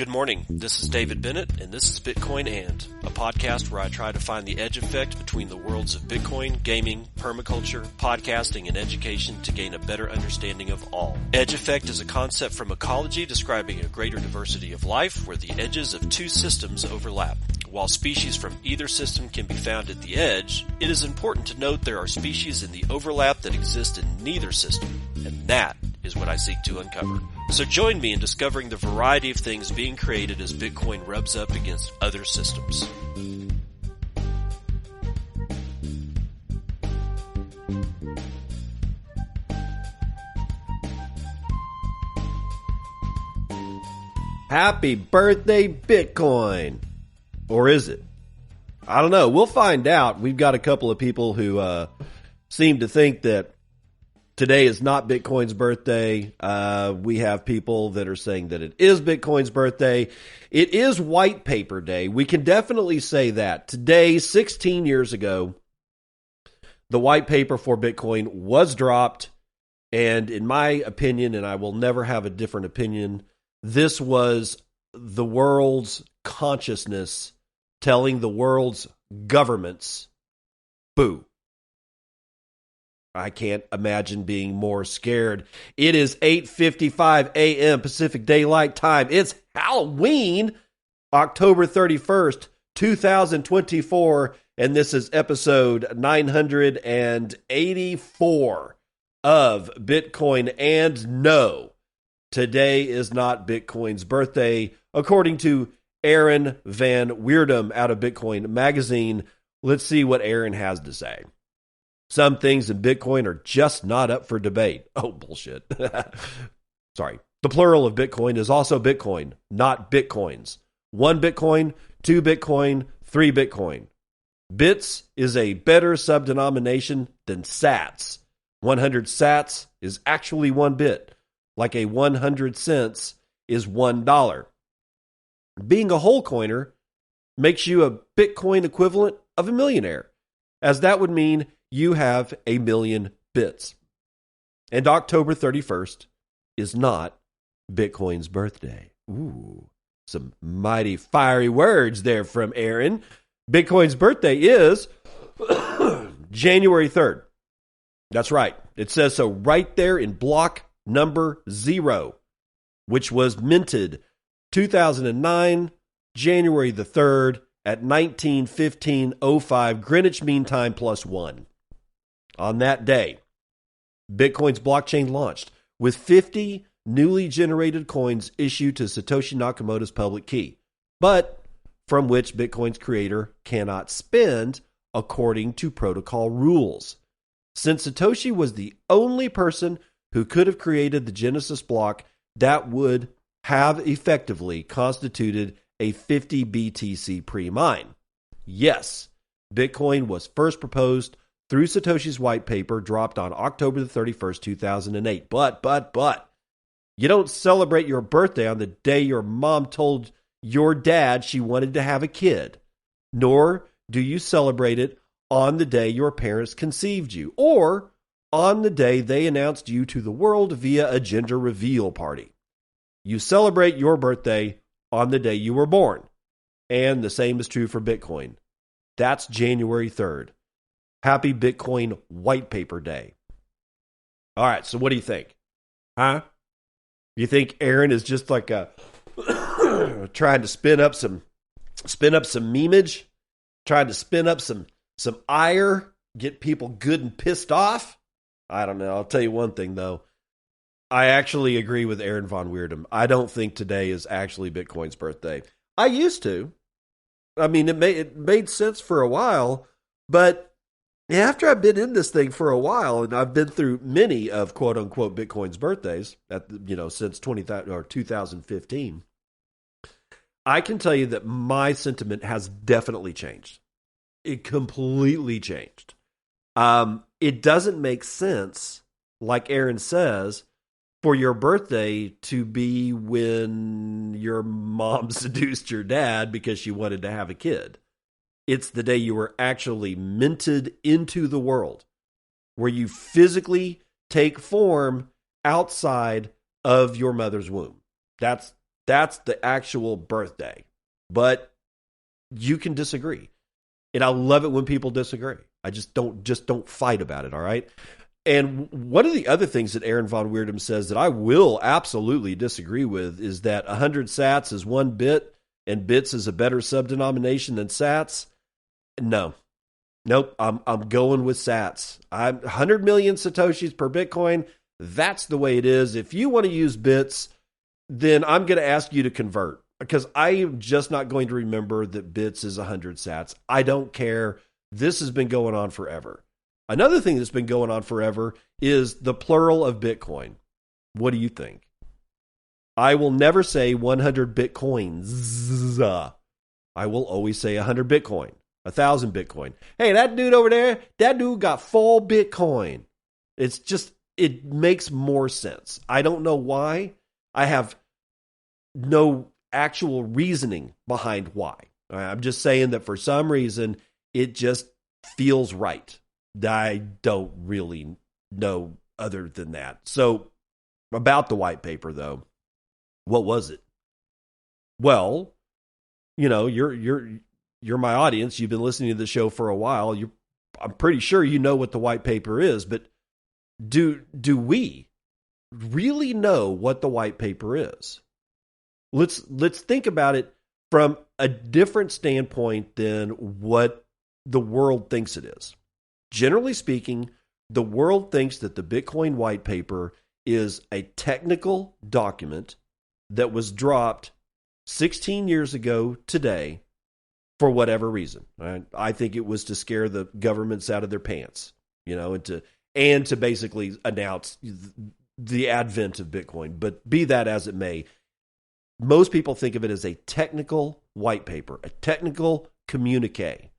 Good morning. This is David Bennett, and this is Bitcoin And, a podcast where I try to find the edge effect between the worlds of Bitcoin, gaming, permaculture, podcasting, and education to gain a better understanding of all. Edge effect is a concept from ecology describing a greater diversity of life where the edges of two systems overlap. While species from either system can be found at the edge, it is important to note there are species in the overlap that exist in neither system, and that is what I seek to uncover. So join me in discovering the variety of things being created as Bitcoin rubs up against other systems. Happy birthday, Bitcoin! Or is it? I don't know. We'll find out. We've got a couple of people who seem to think that today is not Bitcoin's birthday. We have people that are saying that it is Bitcoin's birthday. It is white paper day. We can definitely say that. Today, 16 years ago, the white paper for Bitcoin was dropped. And in my opinion, and I will never have a different opinion, this was the world's consciousness telling the world's governments, boo. I can't imagine being more scared. It is 8:55 a.m. Pacific Daylight Time. It's Halloween, October 31st, 2024, and this is episode 984 of Bitcoin And. No, today is not Bitcoin's birthday, according to Aaron Van Weerdum out of Bitcoin Magazine. Let's see what Aaron has to say. Some things in Bitcoin are just not up for debate. Oh, bullshit. Sorry. The plural of Bitcoin is also Bitcoin, not Bitcoins. 1 Bitcoin, 2 Bitcoin, 3 Bitcoin. Bits is a better subdenomination than sats. 100 sats is actually 1 bit, like a 100 cents is $1. Being a whole coiner makes you a Bitcoin equivalent of a millionaire, as that would mean you have 1 million bits. And October 31st is not Bitcoin's birthday. Ooh, some mighty fiery words there from Aaron. Bitcoin's birthday is January 3rd. That's right. It says so right there in block number 0, which was minted 2009, January the 3rd at 19:15:05 Greenwich Mean Time +1. On that day, Bitcoin's blockchain launched with 50 newly generated coins issued to Satoshi Nakamoto's public key, but from which Bitcoin's creator cannot spend according to protocol rules. Since Satoshi was the only person who could have created the Genesis block, that would have effectively constituted a 50 BTC pre-mine. Yes, Bitcoin was first proposed through Satoshi's white paper dropped on October the 31st, 2008. But, you don't celebrate your birthday on the day your mom told your dad she wanted to have a kid, nor do you celebrate it on the day your parents conceived you, or on the day they announced you to the world via a gender reveal party. You celebrate your birthday on the day you were born. And the same is true for Bitcoin. That's January 3rd. Happy Bitcoin White Paper Day. All right, so what do you think? Huh? You think Aaron is just like a trying to spin up some memeage, trying to spin up some ire, get people good and pissed off? I don't know. I'll tell you one thing though. I actually agree with Aaron Von Weerdum. I don't think today is actually Bitcoin's birthday. I used to. I mean, it made sense for a while, but after I've been in this thing for a while, and I've been through many of quote unquote Bitcoin's birthdays since 2015, I can tell you that my sentiment has definitely changed. It completely changed. It doesn't make sense, like Aaron says, for your birthday to be when your mom seduced your dad because she wanted to have a kid. It's the day you were actually minted into the world, where you physically take form outside of your mother's womb. That's That's the actual birthday. But you can disagree. And I love it when people disagree. I just don't fight about it, all right? And one of the other things that Aaron von Weirdum says that I will absolutely disagree with is that 100 sats is 1 bit and bits is a better subdenomination than sats. No. Nope, I'm going with sats. I'm 100 million Satoshis per Bitcoin. That's the way it is. If you want to use bits, then I'm going to ask you to convert, because I am just not going to remember that bits is 100 sats. I don't care. This has been going on forever. Another thing that's been going on forever is the plural of Bitcoin. What do you think? I will never say 100 Bitcoins. I will always say 100 Bitcoin, 1,000 Bitcoin. Hey, that dude over there, that dude got 4 Bitcoin. It's just, it makes more sense. I don't know why. I have no actual reasoning behind why. I'm just saying that for some reason, it just feels right. I don't really know other than that. So about the white paper, though, what was it? Well, you know, you're my audience. You've been listening to the show for a while. I'm pretty sure you know what the white paper is, but do we really know what the white paper is? Let's think about it from a different standpoint than what the world thinks it is. Generally speaking, the world thinks that the Bitcoin white paper is a technical document that was dropped 16 years ago today for whatever reason. I think it was to scare the governments out of their pants, you know, and to basically announce the advent of Bitcoin. But be that as it may, most people think of it as a technical white paper, a technical communique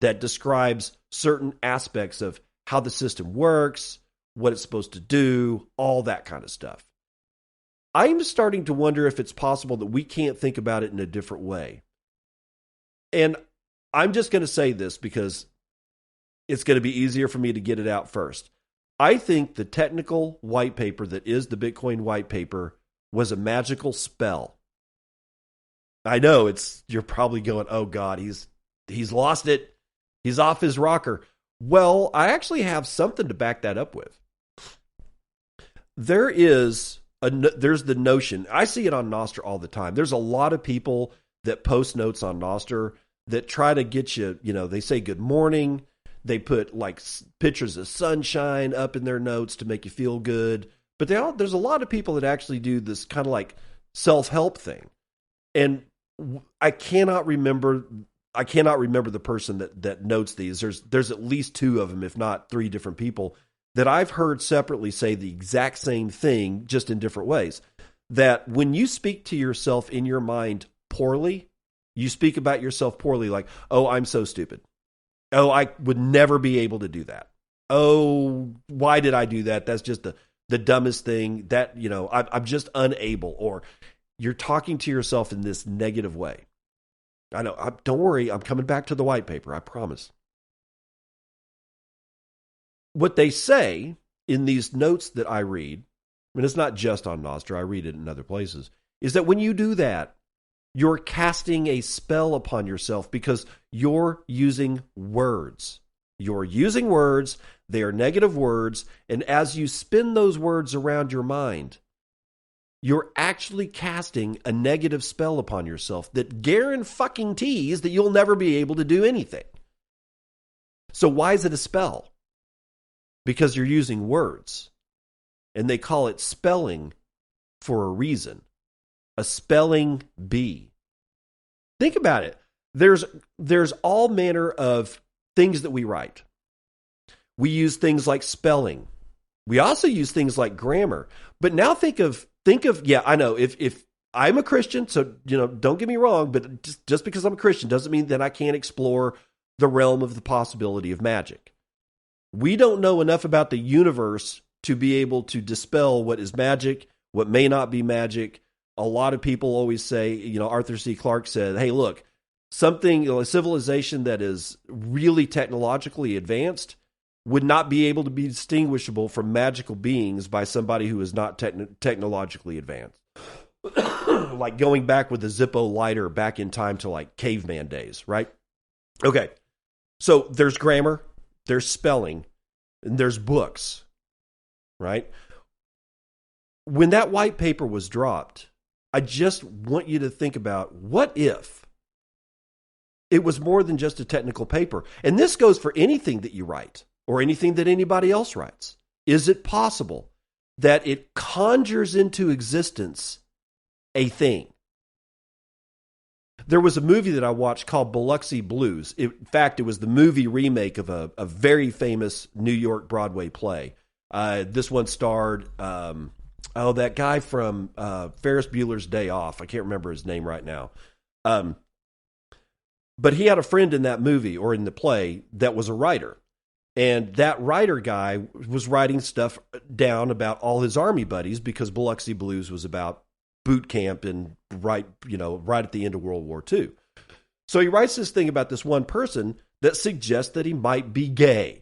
that describes certain aspects of how the system works, what it's supposed to do, all that kind of stuff. I'm starting to wonder if it's possible that we can't think about it in a different way. And I'm just going to say this because it's going to be easier for me to get it out first. I think the technical white paper that is the Bitcoin white paper was a magical spell. I know you're probably going, oh God, he's lost it. He's off his rocker. Well, I actually have something to back that up with. There's the notion, I see it on Nostr all the time. There's a lot of people that post notes on Nostr that try to get you, you know, they say good morning. They put like pictures of sunshine up in their notes to make you feel good. But there's a lot of people that actually do this kind of like self-help thing. And I cannot remember the person that notes these. There's at least 2 of them, if not 3 different people that I've heard separately say the exact same thing, just in different ways. That when you speak to yourself in your mind poorly, you speak about yourself poorly, like, oh, I'm so stupid. Oh, I would never be able to do that. Oh, why did I do that? That's just the dumbest thing. That, you know, I'm just unable. Or you're talking to yourself in this negative way. I know. Don't worry. I'm coming back to the white paper. I promise. What they say in these notes that I read, and it's not just on Nostr, I read it in other places, is that when you do that, you're casting a spell upon yourself because you're using words. You're using words, they are negative words, and as you spin those words around your mind, you're actually casting a negative spell upon yourself that guarantees that you'll never be able to do anything. So why is it a spell? Because you're using words. And they call it spelling for a reason. A spelling bee. Think about it. There's all manner of things that we write. We use things like spelling. We also use things like grammar. But now think of yeah, I know, if I'm a Christian, so, you know, don't get me wrong, but just because I'm a Christian doesn't mean that I can't explore the realm of the possibility of magic. We don't know enough about the universe to be able to dispel what is magic, what may not be magic. A lot of people always say, you know, Arthur C. Clarke said, hey, look, a civilization that is really technologically advanced would not be able to be distinguishable from magical beings by somebody who is not technologically advanced. like going back with the Zippo lighter back in time to like caveman days, right? Okay. So there's grammar, there's spelling, and there's books, right? When that white paper was dropped, I just want you to think about, what if it was more than just a technical paper? And this goes for anything that you write or anything that anybody else writes. Is it possible that it conjures into existence a thing? There was a movie that I watched called Biloxi Blues. In fact, it was the movie remake of a very famous New York Broadway play. This one starred, that guy from Ferris Bueller's Day Off. I can't remember his name right now. But he had a friend in that movie, or in the play, that was a writer. And that writer guy was writing stuff down about all his army buddies, because Biloxi Blues was about boot camp and right at the end of World War II. So he writes this thing about this one person that suggests that he might be gay.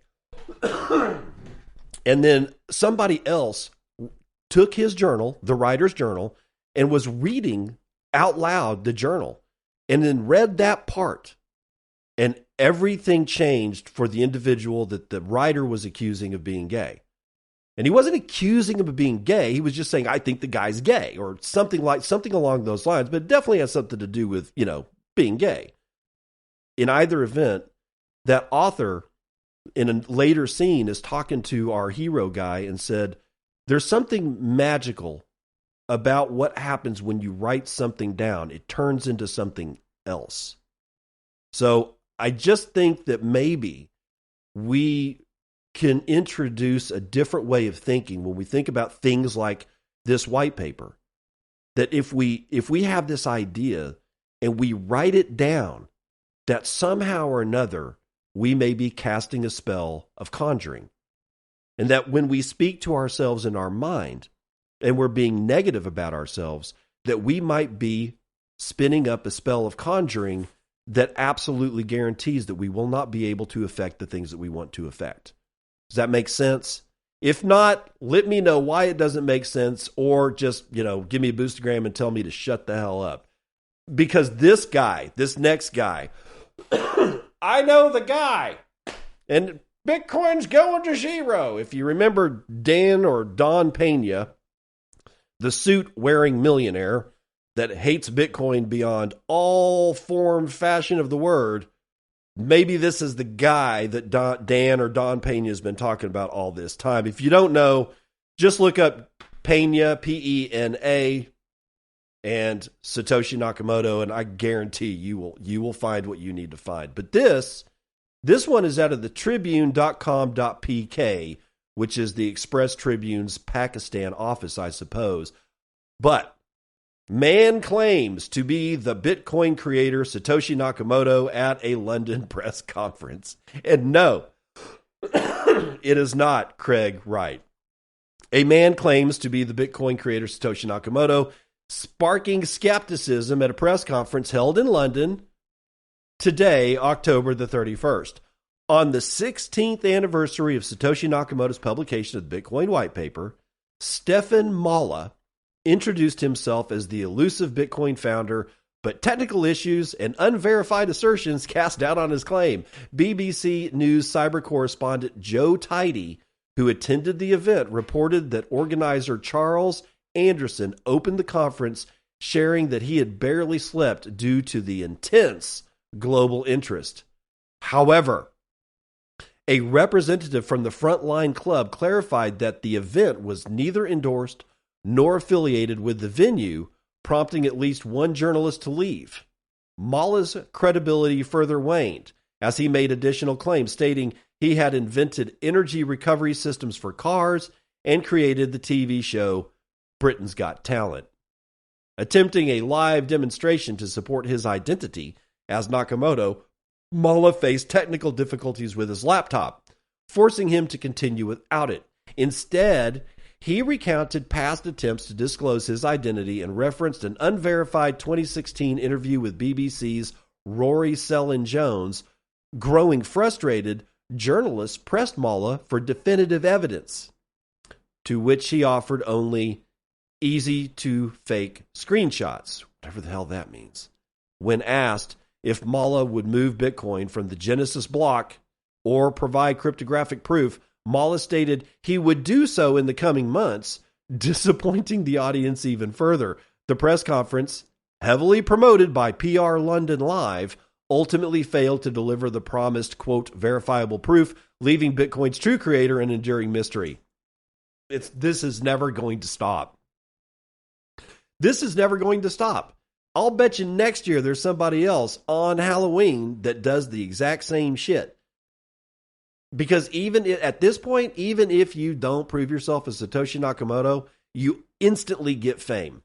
And then somebody else took his journal, the writer's journal, and was reading out loud the journal, and then read that part. And everything changed for the individual that the writer was accusing of being gay. And he wasn't accusing him of being gay. He was just saying, I think the guy's gay, or something along those lines. But it definitely has something to do with, being gay. In either event, that author in a later scene is talking to our hero guy and said, there's something magical about what happens when you write something down. It turns into something else. So I just think that maybe we can introduce a different way of thinking when we think about things like this white paper. That if we have this idea and we write it down, that somehow or another we may be casting a spell of conjuring. And that when we speak to ourselves in our mind and we're being negative about ourselves, that we might be spinning up a spell of conjuring that absolutely guarantees that we will not be able to affect the things that we want to affect. Does that make sense? If not, let me know why it doesn't make sense, or just, give me a boostergram and tell me to shut the hell up. Because this next guy, I know the guy, and Bitcoin's going to zero. If you remember Dan or Don Pena, the suit-wearing millionaire that hates Bitcoin beyond all form, fashion of the word, maybe this is the guy that Dan or Don Pena has been talking about all this time. If you don't know, just look up Pena, Pena, and Satoshi Nakamoto, and I guarantee you will find what you need to find. But this one is out of the Tribune.com.pk, which is the Express Tribune's Pakistan office, I suppose. But man claims to be the Bitcoin creator Satoshi Nakamoto at a London press conference. And no, it is not Craig Wright. A man claims to be the Bitcoin creator Satoshi Nakamoto, sparking skepticism at a press conference held in London today, October the 31st. On the 16th anniversary of Satoshi Nakamoto's publication of the Bitcoin white paper, Stefan Malla introduced himself as the elusive Bitcoin founder, but technical issues and unverified assertions cast doubt on his claim. BBC News cyber correspondent Joe Tidy, who attended the event, reported that organizer Charles Anderson opened the conference, sharing that he had barely slept due to the intense global interest. However, a representative from the Frontline Club clarified that the event was neither endorsed nor affiliated with the venue, prompting at least one journalist to leave. Malla's credibility further waned as he made additional claims, stating he had invented energy recovery systems for cars and created the TV show Britain's Got Talent. Attempting a live demonstration to support his identity as Nakamoto, Malla faced technical difficulties with his laptop, forcing him to continue without it. Instead, he recounted past attempts to disclose his identity and referenced an unverified 2016 interview with BBC's Rory Sellin-Jones. Growing frustrated, journalists pressed Malla for definitive evidence, to which he offered only easy to fake screenshots, whatever the hell that means. When asked if Mala would move Bitcoin from the Genesis block or provide cryptographic proof, Mala stated he would do so in the coming months, disappointing the audience even further. The press conference, heavily promoted by PR London Live, ultimately failed to deliver the promised, quote, verifiable proof, leaving Bitcoin's true creator an enduring mystery. This is never going to stop. This is never going to stop. I'll bet you next year there's somebody else on Halloween that does the exact same shit. Because even at this point, even if you don't prove yourself as Satoshi Nakamoto, you instantly get fame.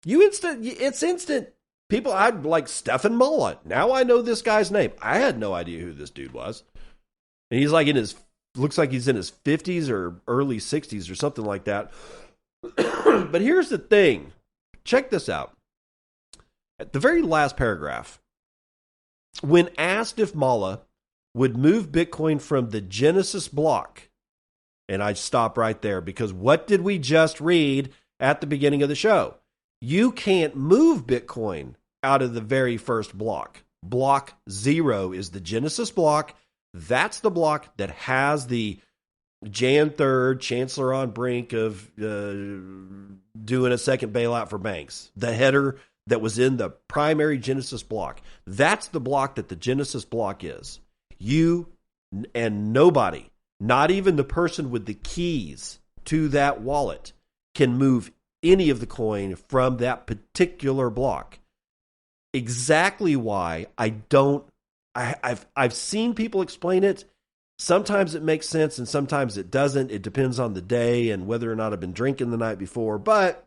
It's instant. People, I'd like Stefan Mala. Now I know this guy's name. I had no idea who this dude was. And he's like looks like he's in his 50s or early 60s or something like that. But here's the thing. Check this out. At the very last paragraph, when asked if Mala would move Bitcoin from the Genesis block, and I stop right there because what did we just read at the beginning of the show? You can't move Bitcoin out of the very first block. Block 0 is the Genesis block. That's the block that has the Jan 3rd, Chancellor on brink of doing a second bailout for banks. The header that was in the primary Genesis block. That's the block that the Genesis block is. You and nobody, not even the person with the keys to that wallet, can move any of the coin from that particular block. Exactly why I've seen people explain it. Sometimes it makes sense and sometimes it doesn't. It depends on the day and whether or not I've been drinking the night before, but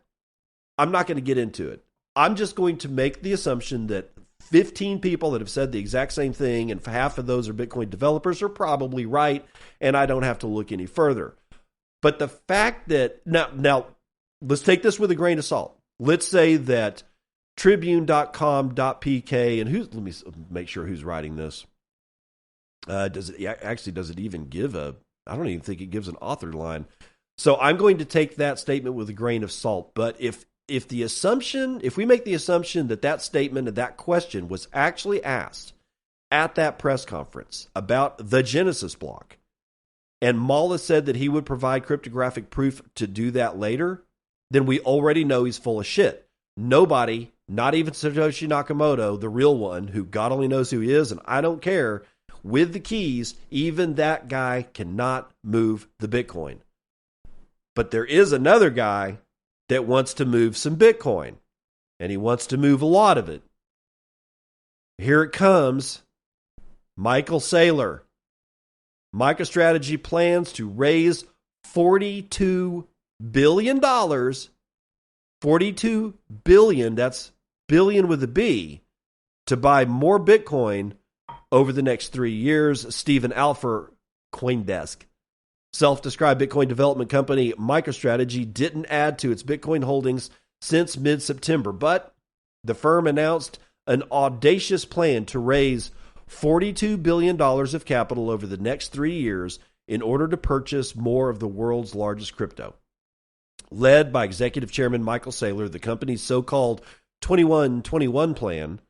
I'm not going to get into it. I'm just going to make the assumption that 15 people that have said the exact same thing, and half of those are Bitcoin developers, are probably right, and I don't have to look any further. But the fact that, now let's take this with a grain of salt. Let's say that Tribune.com.pk, and let me make sure who's writing this. Does it even give I don't even think it gives an author line. So I'm going to take that statement with a grain of salt. But if we make the assumption that that statement and that question was actually asked at that press conference about the Genesis block, and Mala said that he would provide cryptographic proof to do that later, then we already know he's full of shit. Nobody, not even Satoshi Nakamoto, the real one, who God only knows who he is, and I don't care, with the keys, even that guy cannot move the Bitcoin. But there is another guy that wants to move some Bitcoin, and he wants to move a lot of it. Here it comes. Michael Saylor. MicroStrategy plans to raise $42 billion. $42 billion, that's billion with a B, to buy more Bitcoin over the next 3 years. Stephen Alfer, CoinDesk. Self-described Bitcoin development company MicroStrategy didn't add to its Bitcoin holdings since mid-September, but the firm announced an audacious plan to raise $42 billion of capital over the next 3 years in order to purchase more of the world's largest crypto. Led by Executive Chairman Michael Saylor, the company's so-called 21-21 plan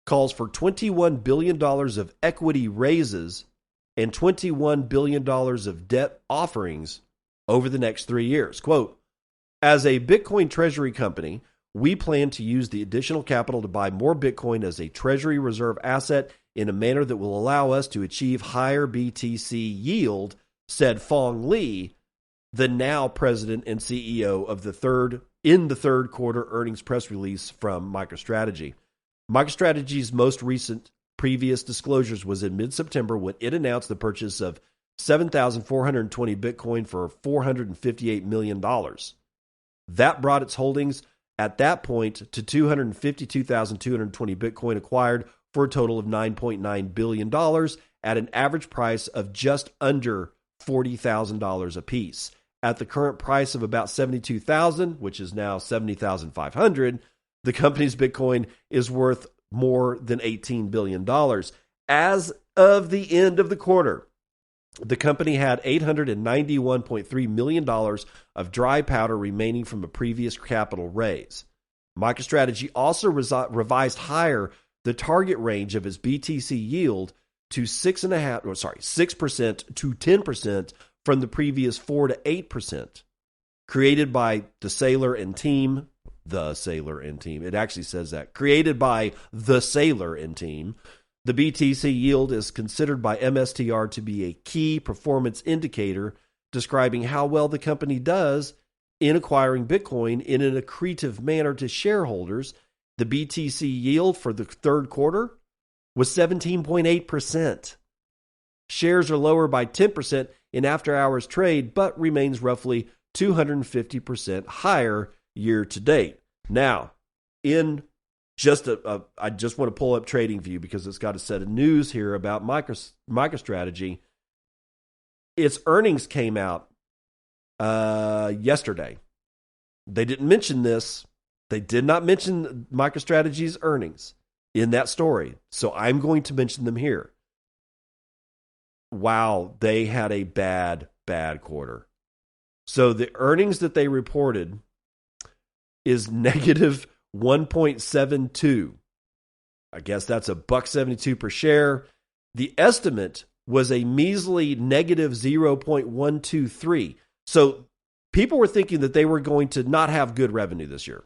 calls for $21 billion of equity raises and $21 billion of debt offerings over the next 3 years. Quote, as a Bitcoin treasury company, we plan to use the additional capital to buy more Bitcoin as a treasury reserve asset in a manner that will allow us to achieve higher BTC yield, said Phong Li, the now president and CEO of the third quarter earnings press release from MicroStrategy. MicroStrategy's most recent previous disclosures was in mid-September when it announced the purchase of 7,420 Bitcoin for $458 million. That brought its holdings at that point to 252,220 Bitcoin acquired for a total of $9.9 billion at an average price of just under $40,000 a piece. At the current price of about $72,000, which is now $70,500, the company's Bitcoin is worth more than $18 billion. As of the end of the quarter, The company had $891.3 million of dry powder remaining from a previous capital raise. MicroStrategy also revised higher the target range of its BTC yield to 6% to 10% from the previous 4 to 8%. Created by the Saylor and team. It actually says that. Created by the Saylor and team. The BTC yield is considered by MSTR to be a key performance indicator describing how well the company does in acquiring Bitcoin in an accretive manner to shareholders. The BTC yield for the third quarter was 17.8%. Shares are lower by 10% in after-hours trade, but remains roughly 250% higher year to date. Now, in just I just want to pull up TradingView because it's got a set of news here about MicroStrategy. Its earnings came out yesterday. They didn't mention this. They did not mention MicroStrategy's earnings in that story, so I'm going to mention them here. Wow, they had a bad quarter. So the earnings that they reported is negative 1.72. I guess that's $1.72 per share. The estimate was a measly negative 0.123. So people were thinking that they were going to not have good revenue this year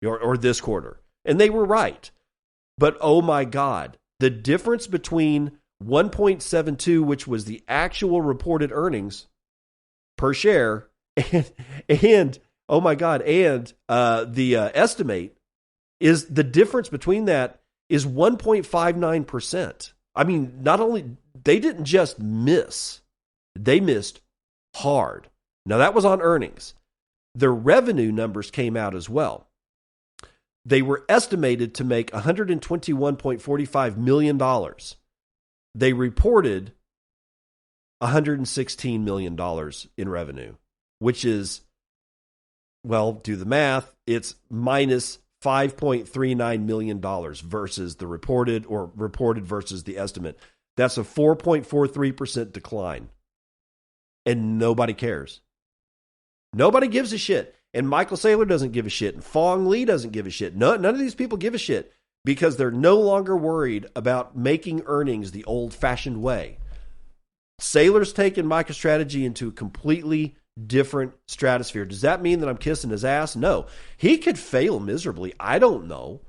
or this quarter. And they were right. But oh my God, the difference between 1.72, which was the actual reported earnings per share, and oh my God, and the estimate is the difference between that is 1.59%. I mean, not only, they didn't just miss, they missed hard. Now that was on earnings. The revenue numbers came out as well. They were estimated to make $121.45 million. They reported $116 million in revenue, which is, well, do the math, it's minus $5.39 million versus the reported versus the estimate. That's a 4.43% decline. And nobody cares. Nobody gives a shit. And Michael Saylor doesn't give a shit. And Fong Lee doesn't give a shit. None of these people give a shit because they're no longer worried about making earnings the old-fashioned way. Saylor's taken MicroStrategy into a completely different stratosphere. Does that mean that I'm kissing his ass? No. He could fail miserably. I don't know.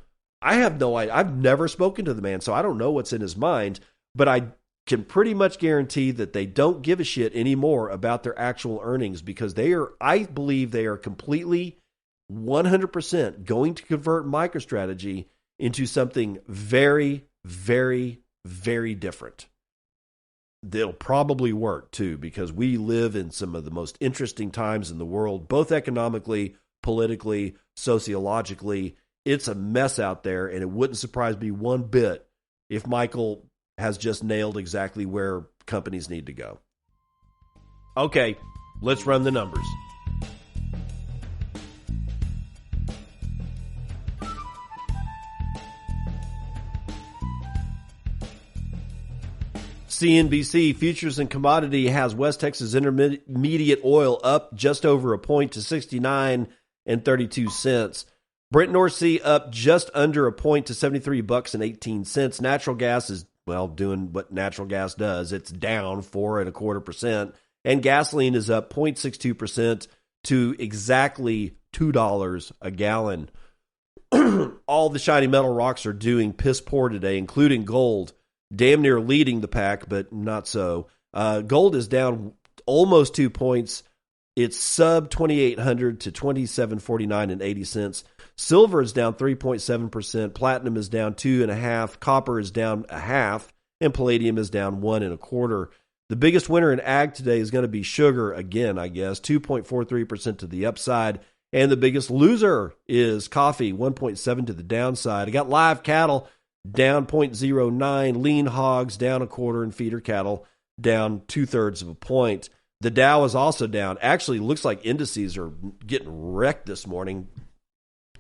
I have no idea. I've never spoken to the man, so I don't know what's in his mind. But I can pretty much guarantee that they don't give a shit anymore about their actual earnings because I believe they are completely 100% going to convert MicroStrategy into something very, very, very different. They'll probably work too because we live in some of the most interesting times in the world, both economically, politically, sociologically. It's a mess out there, and it wouldn't surprise me one bit if Michael has just nailed exactly where companies need to go. Okay, let's run the numbers. CNBC Futures and Commodity has West Texas Intermediate oil up just over a point to 69.32. Brent North Sea up just under a point to $73.18. Natural gas is, well, doing what natural gas does. It's down 4.25%. And gasoline is up 0.62% to exactly $2 a gallon. All the shiny metal rocks are doing piss poor today, including gold. Damn near leading the pack, but not so. Gold is down almost 2 points. It's sub 2,800 to 27.49 80. Silver is down 3.7%. Platinum is down 2.5%. Copper is down 0.5%, and palladium is down 1.25%. The biggest winner in ag today is going to be sugar again, I guess, 2.43% to the upside. And the biggest loser is coffee, 1.7% to the downside. I got live cattle down 0.09, lean hogs down 0.25, and feeder cattle down 2/3 of a point. The Dow is also down. Actually, looks like indices are getting wrecked this morning.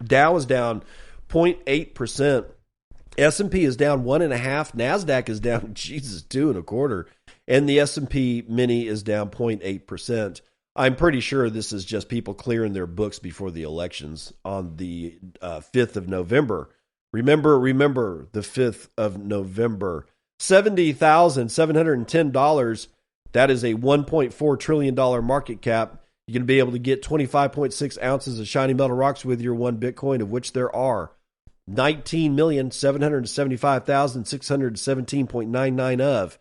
Dow is down 0.8%. S&P is down 1.5%. NASDAQ is down, 2.25%. and the S&P Mini is down 0.8%. I'm pretty sure this is just people clearing their books before the elections on the 5th of November. Remember the 5th of November. $70,710. That is a $1.4 trillion market cap. You're going to be able to get 25.6 ounces of shiny metal rocks with your one Bitcoin, of which there are 19,775,617.99 of.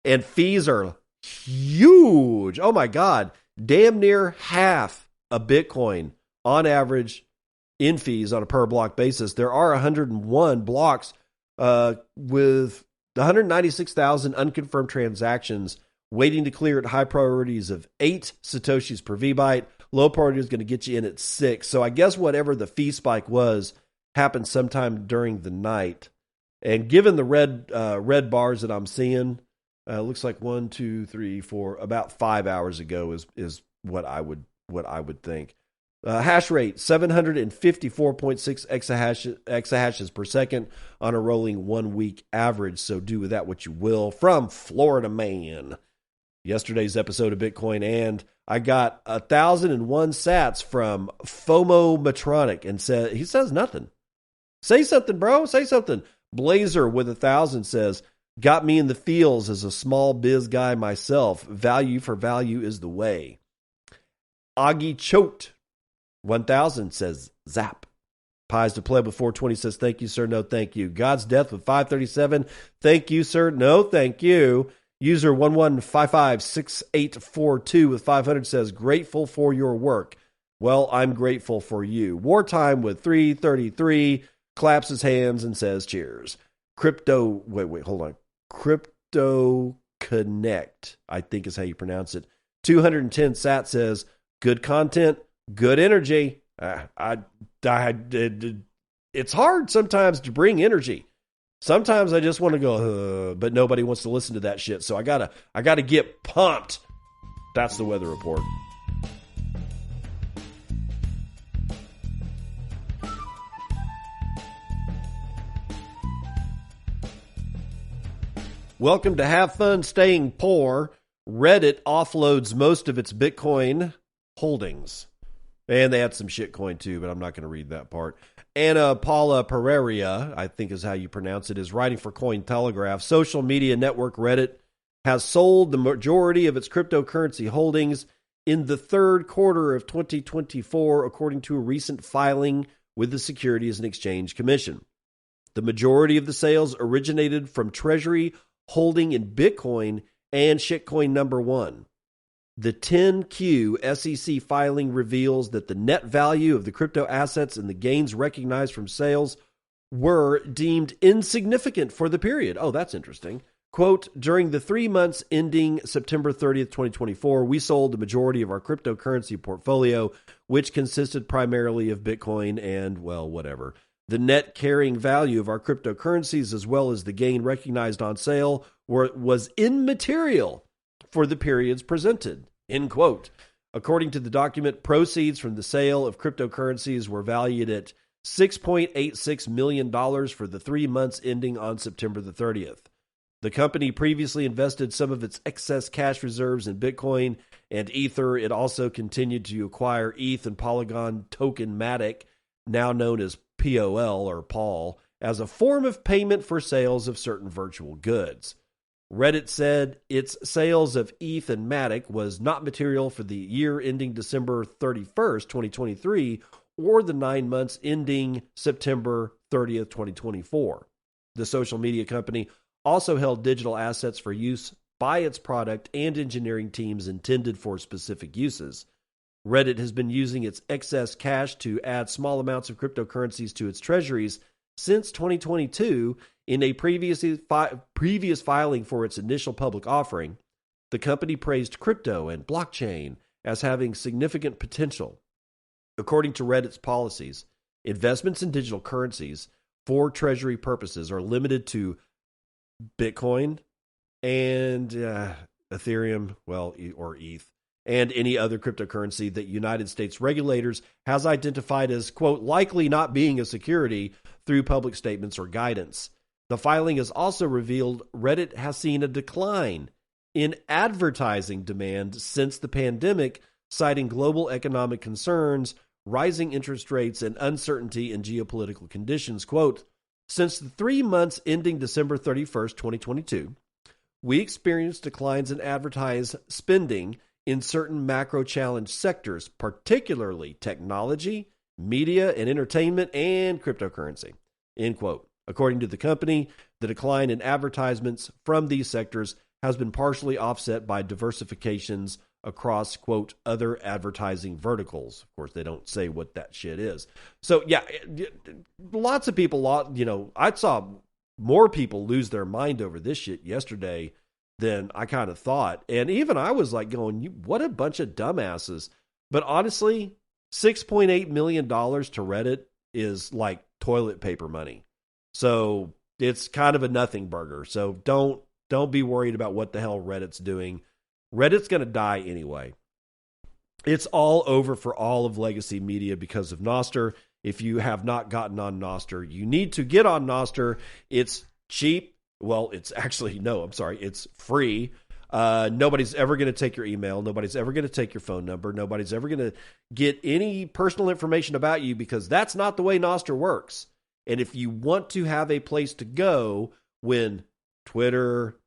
And fees are huge. Oh my God. Damn near half a Bitcoin on average in fees on a per block basis. There are 101 blocks with 196,000 unconfirmed transactions waiting to clear at high priorities of 8 Satoshis per VByte. Low priority is going to get you in at 6. So I guess whatever the fee spike was happened sometime during the night. And given the red bars that I'm seeing, looks like 1, 2, 3, 4, about 5 hours ago is what I would think. Hash rate 754.6 exahashes per second on a rolling 1 week average. So do with that what you will. From Florida Man. Yesterday's episode of Bitcoin, and I got 1,001 sats from FOMO Matronic, and he says nothing. Say something, bro. Say something. Blazer with 1,000 says, got me in the feels as a small biz guy myself. Value for value is the way. Augie Choked 1,000 says, zap. Pies to play before 20 says, thank you, sir. No, thank you. God's Death with 537. Thank you, sir. No, thank you. User 11556842 with 500 says, grateful for your work. Well, I'm grateful for you. Wartime with 333 claps his hands and says, cheers. Hold on. Crypto Connect, I think is how you pronounce it. 210 sat says, good content, good energy. It's hard sometimes to bring energy. Sometimes I just want to go, but nobody wants to listen to that shit. So I gotta get pumped. That's the weather report. Welcome to Have Fun Staying Poor. Reddit offloads most of its Bitcoin holdings. And they had some shitcoin too, but I'm not going to read that part. Anna Paula Pereira, I think is how you pronounce it, is writing for Cointelegraph. Social media network Reddit has sold the majority of its cryptocurrency holdings in the third quarter of 2024, according to a recent filing with the Securities and Exchange Commission. The majority of the sales originated from Treasury holding in Bitcoin and shitcoin number one. The 10Q SEC filing reveals that the net value of the crypto assets and the gains recognized from sales were deemed insignificant for the period. Oh, that's interesting. Quote, during the 3 months ending September 30th, 2024, we sold the majority of our cryptocurrency portfolio, which consisted primarily of Bitcoin and, well, whatever. The net carrying value of our cryptocurrencies, as well as the gain recognized on sale, was immaterial for the periods presented, end quote. According to the document, proceeds from the sale of cryptocurrencies were valued at $6.86 million for the 3 months ending on September the 30th. The company previously invested some of its excess cash reserves in Bitcoin and Ether. It also continued to acquire ETH and Polygon token Matic, now known as POL or POL, as a form of payment for sales of certain virtual goods. Reddit said its sales of ETH and Matic was not material for the year ending December 31st, 2023, or the 9 months ending September 30th, 2024. The social media company also held digital assets for use by its product and engineering teams intended for specific uses. Reddit has been using its excess cash to add small amounts of cryptocurrencies to its treasuries since 2022. In a previous filing for its initial public offering, the company praised crypto and blockchain as having significant potential. According to Reddit's policies, investments in digital currencies for treasury purposes are limited to Bitcoin and Ethereum, or ETH, and any other cryptocurrency that United States regulators has identified as, quote, likely not being a security through public statements or guidance. The filing has also revealed Reddit has seen a decline in advertising demand since the pandemic, citing global economic concerns, rising interest rates, and uncertainty in geopolitical conditions. Quote, since the 3 months ending December 31st, 2022, we experienced declines in advertised spending in certain macro-challenged sectors, particularly technology, media and entertainment, and cryptocurrency. End quote. According to the company, the decline in advertisements from these sectors has been partially offset by diversifications across, quote, other advertising verticals. Of course, they don't say what that shit is. So, yeah, lots of people, I saw more people lose their mind over this shit yesterday than I kind of thought. And even I was like going, what a bunch of dumbasses. But honestly, $6.8 million to Reddit is like toilet paper money. So it's kind of a nothing burger. So don't be worried about what the hell Reddit's doing. Reddit's going to die anyway. It's all over for all of legacy media because of Nostr. If you have not gotten on Nostr, you need to get on Nostr. It's cheap. Well, it's free. Nobody's ever going to take your email. Nobody's ever going to take your phone number. Nobody's ever going to get any personal information about you because that's not the way Nostr works. And if you want to have a place to go when Twitter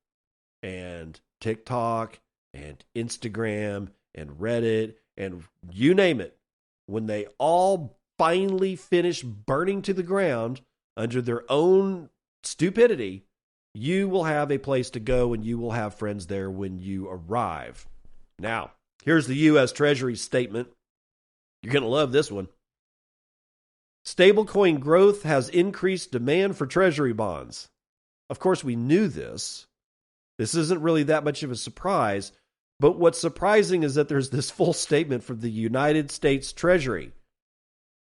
and TikTok and Instagram and Reddit and you name it, when they all finally finish burning to the ground under their own stupidity, you will have a place to go and you will have friends there when you arrive. Now, here's the U.S. Treasury statement. You're going to love this one. Stablecoin growth has increased demand for treasury bonds. Of course, we knew this. This isn't really that much of a surprise, but what's surprising is that there's this full statement from the United States Treasury.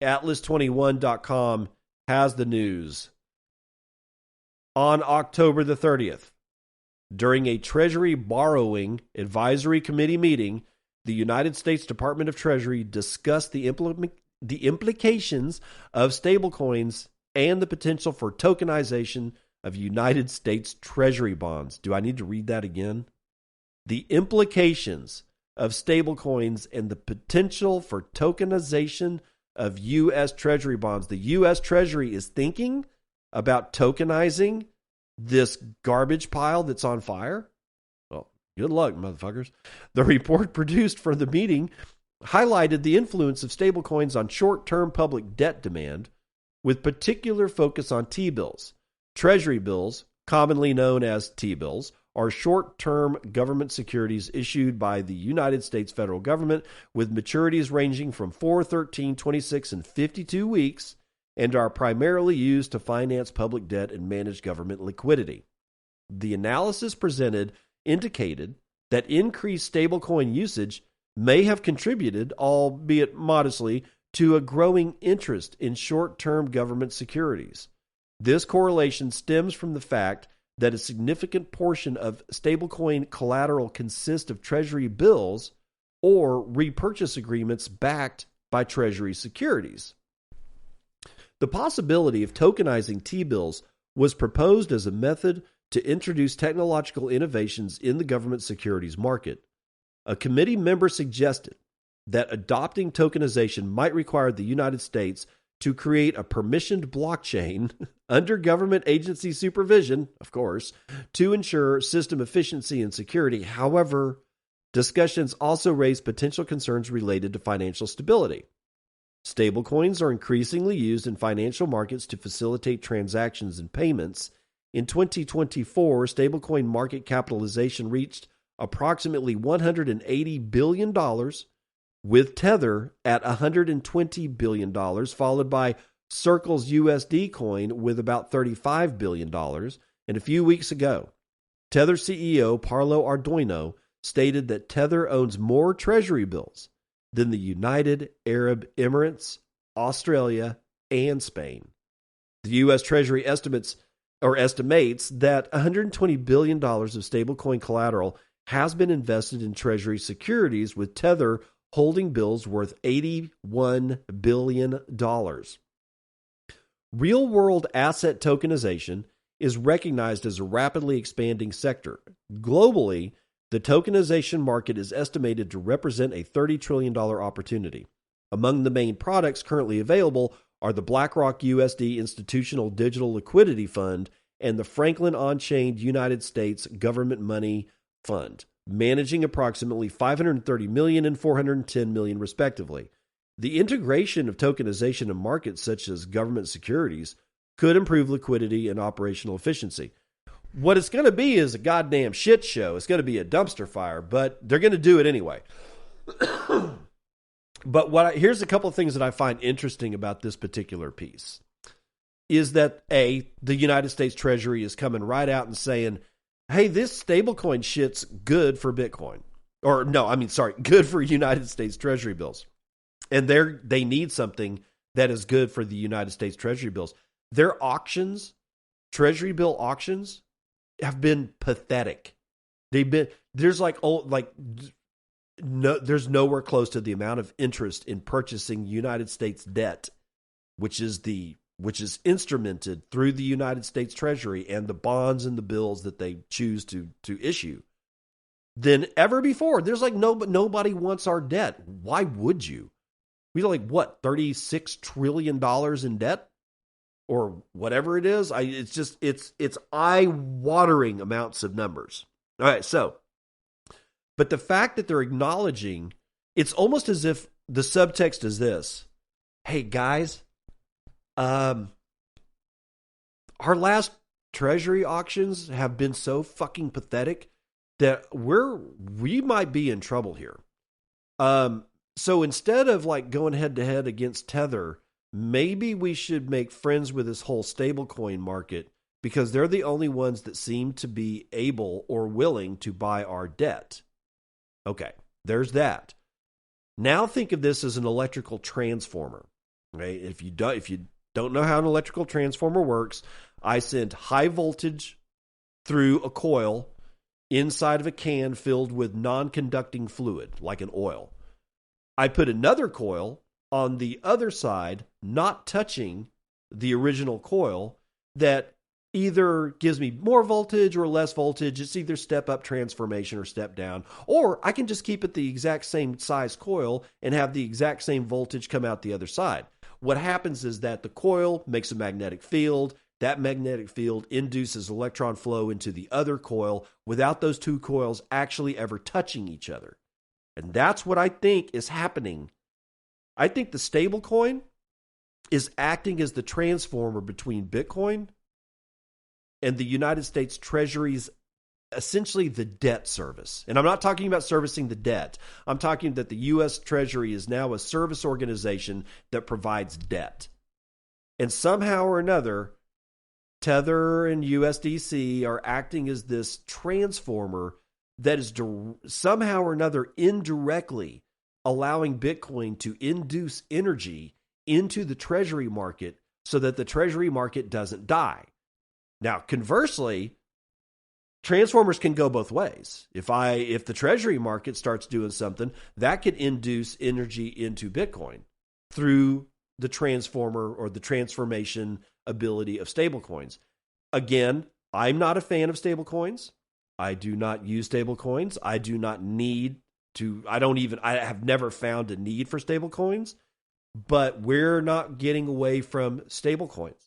Atlas21.com has the news. On October the 30th, during a Treasury Borrowing Advisory Committee meeting, the United States Department of Treasury discussed the implications of stablecoins and the potential for tokenization of United States Treasury bonds. Do I need to read that again? The implications of stablecoins and the potential for tokenization of U.S. Treasury bonds. The U.S. Treasury is thinking about tokenizing this garbage pile that's on fire? Well, good luck, motherfuckers. The report produced for the meeting highlighted the influence of stablecoins on short-term public debt demand, with particular focus on T-bills. Treasury bills, commonly known as T-bills, are short-term government securities issued by the United States federal government with maturities ranging from 4, 13, 26, and 52 weeks, and are primarily used to finance public debt and manage government liquidity. The analysis presented indicated that increased stablecoin usage may have contributed, albeit modestly, to a growing interest in short-term government securities. This correlation stems from the fact that a significant portion of stablecoin collateral consists of Treasury bills or repurchase agreements backed by Treasury securities. The possibility of tokenizing T-bills was proposed as a method to introduce technological innovations in the government securities market. A committee member suggested that adopting tokenization might require the United States to create a permissioned blockchain under government agency supervision, of course, to ensure system efficiency and security. However, discussions also raised potential concerns related to financial stability. Stablecoins are increasingly used in financial markets to facilitate transactions and payments. In 2024, stablecoin market capitalization reached approximately $180 billion, with Tether at $120 billion, followed by Circle's USD coin with about $35 billion. And a few weeks ago, Tether CEO Paulo Ardoino stated that Tether owns more treasury bills than the United Arab Emirates, Australia, and Spain. The U.S. Treasury estimates that $120 billion of stablecoin collateral has been invested in Treasury securities, with Tether holding bills worth $81 billion. Real-world asset tokenization is recognized as a rapidly expanding sector. Globally, The tokenization market is estimated to represent a $30 trillion opportunity. Among the main products currently available are the BlackRock USD Institutional Digital Liquidity Fund and the Franklin On-Chain United States Government Money Fund, managing approximately $530 million and $410 million respectively. The integration of tokenization in markets such as government securities could improve liquidity and operational efficiency. What it's going to be is a goddamn shit show. It's going to be a dumpster fire, but they're going to do it anyway. But here's a couple of things that I find interesting about this particular piece is that the United States Treasury is coming right out and saying, hey, this stablecoin shit's good for Bitcoin. Or no, I mean, sorry, good for United States Treasury bills. And they need something that is good for the United States Treasury bills. Their auctions, Treasury bill auctions, have been pathetic. There's there's nowhere close to the amount of interest in purchasing United States debt, which is instrumented through the United States Treasury and the bonds and the bills that they choose to issue, than ever before. There's nobody wants our debt. Why would you? We're $36 trillion in debt? Or whatever it is. It's eye-watering amounts of numbers. All right, but the fact that they're acknowledging, it's almost as if the subtext is this: hey guys, our last treasury auctions have been so fucking pathetic that we might be in trouble here. So instead of going head to head against Tether, maybe we should make friends with this whole stablecoin market because they're the only ones that seem to be able or willing to buy our debt. Okay, there's that. Now think of this as an electrical transformer. Right? If you don't know how an electrical transformer works, I send high voltage through a coil inside of a can filled with non-conducting fluid, like an oil. I put another coil on the other side, not touching the original coil, that either gives me more voltage or less voltage. It's either step up transformation or step down. Or I can just keep it the exact same size coil and have the exact same voltage come out the other side. What happens is that the coil makes a magnetic field. That magnetic field induces electron flow into the other coil without those two coils actually ever touching each other. And that's what I think is happening. I think the stablecoin is acting as the transformer between Bitcoin and the United States Treasury's, essentially the debt service. And I'm not talking about servicing the debt. I'm talking that the U.S. Treasury is now a service organization that provides debt. And somehow or another, Tether and USDC are acting as this transformer that is somehow or another indirectly allowing Bitcoin to induce energy into the treasury market so that the treasury market doesn't die. Now, conversely, transformers can go both ways. If the treasury market starts doing something, that could induce energy into Bitcoin through the transformer or the transformation ability of stablecoins. Again, I'm not a fan of stablecoins. I do not use stablecoins. I do not need to. I have never found a need for stablecoins, but we're not getting away from stablecoins.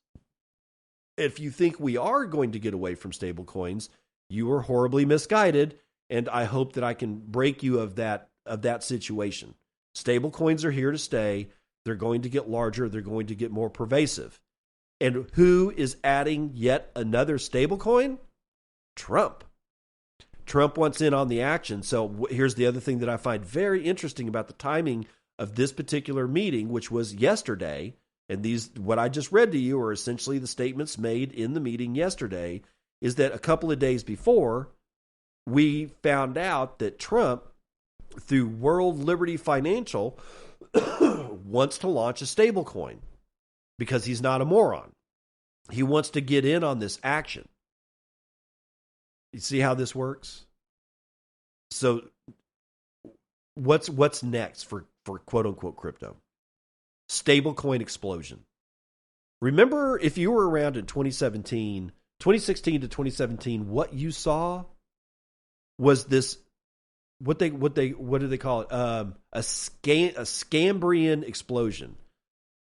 If you think we are going to get away from stablecoins, you are horribly misguided, and I hope that I can break you of that situation. Stablecoins are here to stay. They're going to get larger. They're going to get more pervasive. And who is adding yet another stablecoin? Trump. Trump wants in on the action. So here's the other thing that I find very interesting about the timing of this particular meeting, which was yesterday. And what I just read to you are essentially the statements made in the meeting yesterday, is that a couple of days before, we found out that Trump, through World Liberty Financial, wants to launch a stablecoin because he's not a moron. He wants to get in on this action. You see how this works? So what's next for quote-unquote crypto? Stablecoin explosion. Remember, if you were around in 2016 to 2017, what you saw was this what do they call it? A Scambrian explosion.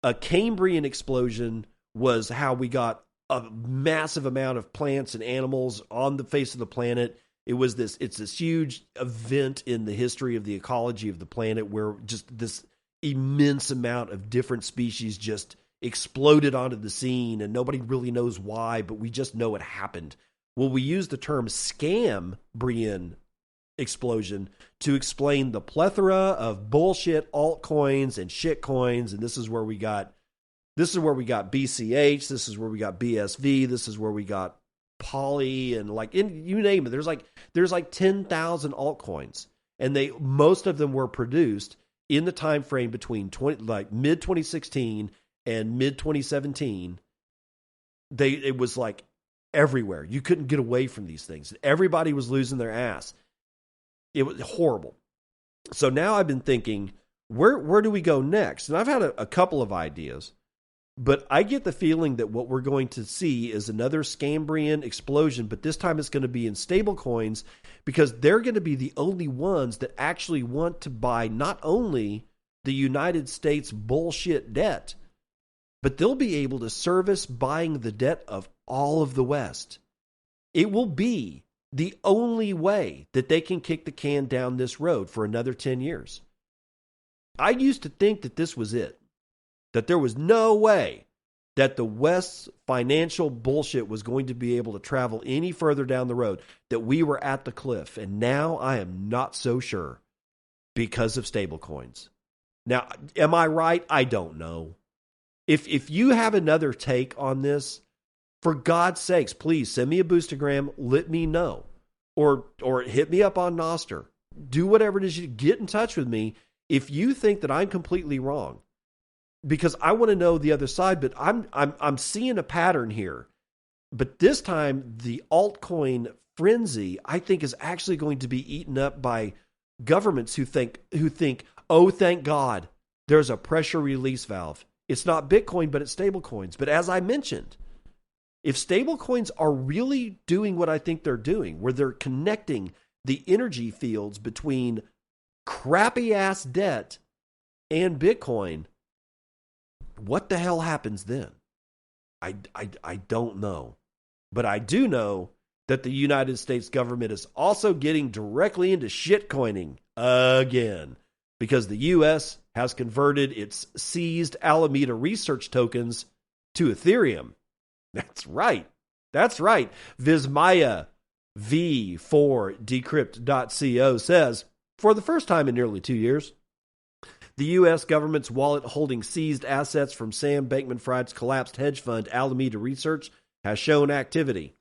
A Cambrian explosion was how we got a massive amount of plants and animals on the face of the planet. It's this huge event in the history of the ecology of the planet where just this immense amount of different species just exploded onto the scene, and nobody really knows why, but we just know it happened. Well, we use the term Scambrian explosion to explain the plethora of bullshit altcoins and shitcoins, and this is where we got BCH, this is where we got BSV, this is where we got Poly, and you name it. There's like 10,000 altcoins, and most of them were produced in the time frame between mid 2016 and mid 2017. It was like everywhere. You couldn't get away from these things. Everybody was losing their ass. It was horrible. So now I've been thinking, where do we go next? And I've had a couple of ideas, but I get the feeling that what we're going to see is another Scambrian explosion, but this time it's going to be in stablecoins, because they're going to be the only ones that actually want to buy not only the United States bullshit debt, but they'll be able to service buying the debt of all of the West. It will be the only way that they can kick the can down this road for another 10 years. I used to think that this was it, that there was no way that the West's financial bullshit was going to be able to travel any further down the road, that we were at the cliff. And now I am not so sure because of stablecoins. Now, am I right? I don't know. If you have another take on this, for God's sakes, please send me a boostagram. Let me know, or hit me up on Nostr. Do whatever it is. You get in touch with me if you think that I'm completely wrong, because I want to know the other side. But I'm seeing a pattern here. But this time, the altcoin frenzy, I think, is actually going to be eaten up by governments who think, oh, thank God, there's a pressure release valve. It's not Bitcoin, but it's stablecoins. But as I mentioned, if stablecoins are really doing what I think they're doing, where they're connecting the energy fields between crappy ass debt and Bitcoin, what the hell happens then? I don't know. But I do know that the United States government is also getting directly into shitcoining again, because the U.S. has converted its seized Alameda research tokens to Ethereum. That's right. Vismaya v4decrypt.co says, for the first time in nearly 2 years, the U.S. government's wallet holding seized assets from Sam Bankman-Fried's collapsed hedge fund Alameda Research has shown activity.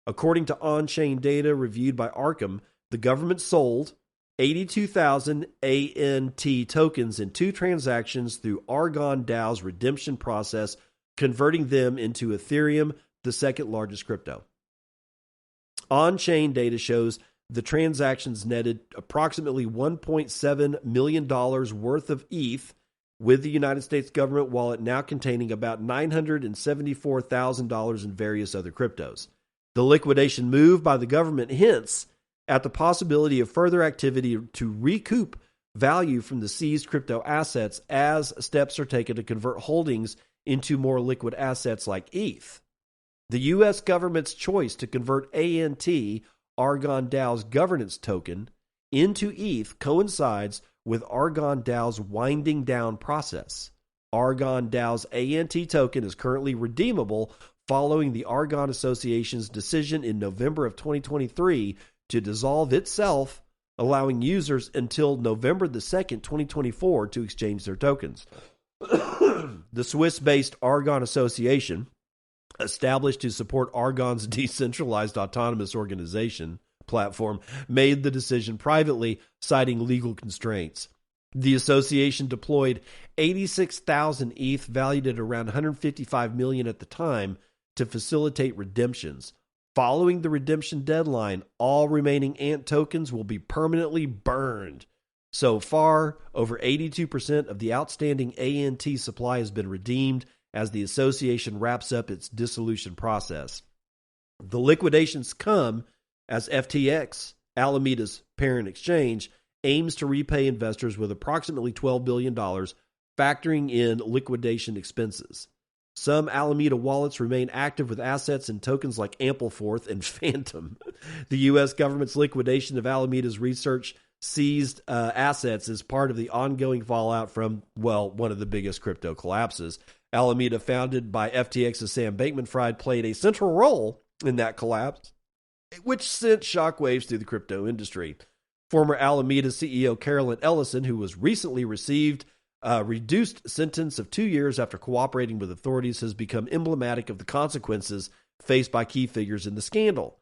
According to on-chain data reviewed by Arkham, the government sold 82,000 ANT tokens in 2 transactions through Argon DAO's redemption process, converting them into Ethereum, the second largest crypto. On-chain data shows the transactions netted approximately $1.7 million worth of ETH, with the United States government wallet now containing about $974,000 in various other cryptos. The liquidation move by the government hints at the possibility of further activity to recoup value from the seized crypto assets as steps are taken to convert holdings into more liquid assets like ETH. The U.S. government's choice to convert ANT, Argon DAO's governance token, into ETH coincides with Argon DAO's winding down process. Argon DAO's ANT token is currently redeemable following the Argon Association's decision in November of 2023 to dissolve itself, allowing users until November the 2nd, 2024 to exchange their tokens. The Swiss-based Argon Association, established to support Argon's decentralized autonomous organization platform, made the decision privately, citing legal constraints. The association deployed 86,000 ETH, valued at around $155 million at the time, to facilitate redemptions. Following the redemption deadline, all remaining ANT tokens will be permanently burned. So far, over 82% of the outstanding ANT supply has been redeemed as the association wraps up its dissolution process. The liquidations come as FTX Alameda's parent exchange, aims to repay investors with approximately $12 billion, factoring in liquidation expenses. Some Alameda wallets remain active with assets and tokens like Ampleforth and Phantom. The U.S. government's liquidation of Alameda's research seized assets is part of the ongoing fallout from, well, one of the biggest crypto collapses. Alameda, founded by FTX's Sam Bankman-Fried, played a central role in that collapse, which sent shockwaves through the crypto industry. Former Alameda CEO Carolyn Ellison, who was recently received a reduced sentence of 2 years after cooperating with authorities, has become emblematic of the consequences faced by key figures in the scandal.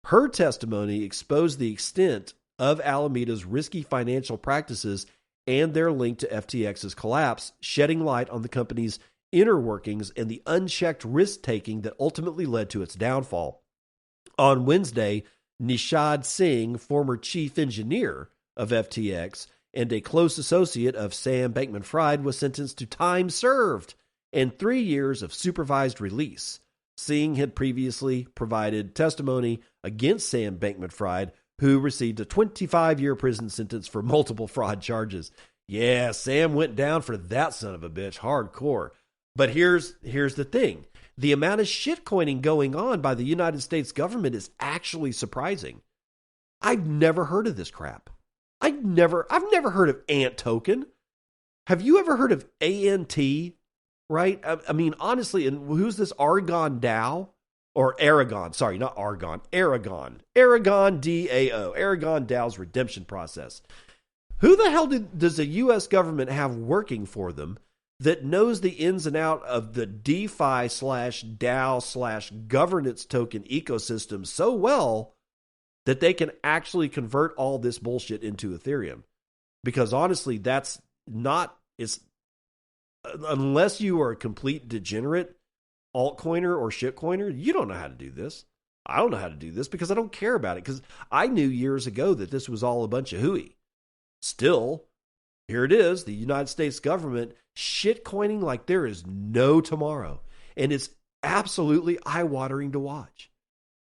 Her testimony exposed the extent of Alameda's risky financial practices and their link to FTX's collapse, shedding light on the company's inner workings and the unchecked risk-taking that ultimately led to its downfall. On Wednesday, Nishad Singh, former chief engineer of FTX and a close associate of Sam Bankman-Fried, was sentenced to time served and 3 years of supervised release. Singh had previously provided testimony against Sam Bankman-Fried, who received a 25-year prison sentence for multiple fraud charges. Yeah, Sam went down for that son of a bitch, hardcore. But here's the thing. The amount of shitcoining going on by the United States government is actually surprising. I've never heard of this crap. I've never heard of Ant Token. Have you ever heard of ANT? Right? I mean, honestly, and who's this Argon DAO? Or Aragon, sorry, not Argon, Aragon. Aragon DAO, Aragon DAO's redemption process. Who the hell does the U.S. government have working for them that knows the ins and out of the DeFi/DAO/governance token ecosystem so well that they can actually convert all this bullshit into Ethereum? Because honestly, that's not, unless you are a complete degenerate altcoiner or shitcoiner, you don't know how to do this. I don't know how to do this because I don't care about it, because I knew years ago that this was all a bunch of hooey. Still, here it is, the United States government shitcoining like there is no tomorrow. And it's absolutely eye-watering to watch.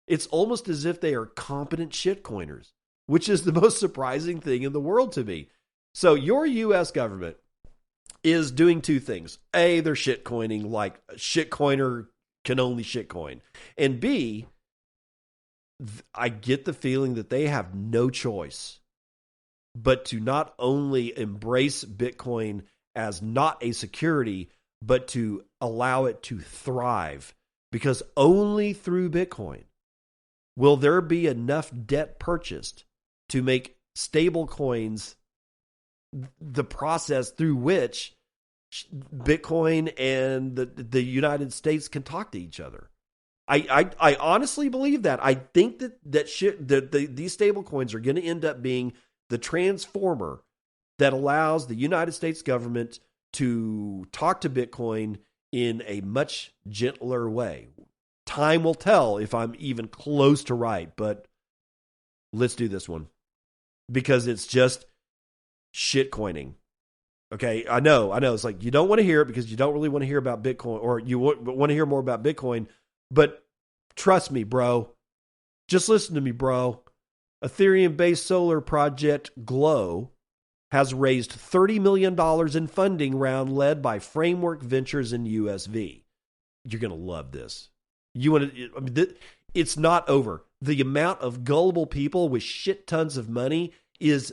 It's almost as if they are competent shitcoiners, which is the most surprising thing in the world to me. So your U.S. government is doing two things. A, they're shitcoining like a shitcoiner can only shitcoin. And B, I get the feeling that they have no choice but to not only embrace Bitcoin as not a security, but to allow it to thrive. Because only through Bitcoin will there be enough debt purchased to make stablecoins the process through which Bitcoin and the United States can talk to each other. I honestly believe that. I think that these stablecoins are going to end up being the transformer that allows the United States government to talk to Bitcoin in a much gentler way. Time will tell if I'm even close to right, but let's do this one because it's just shitcoining. Okay, I know. It's like you don't want to hear it because you don't really want to hear about Bitcoin, or you want to hear more about Bitcoin. But trust me, bro. Just listen to me, bro. Ethereum-based solar project Glow has raised $30 million in funding round led by Framework Ventures and USV. You're going to love this. It's not over. The amount of gullible people with shit tons of money it's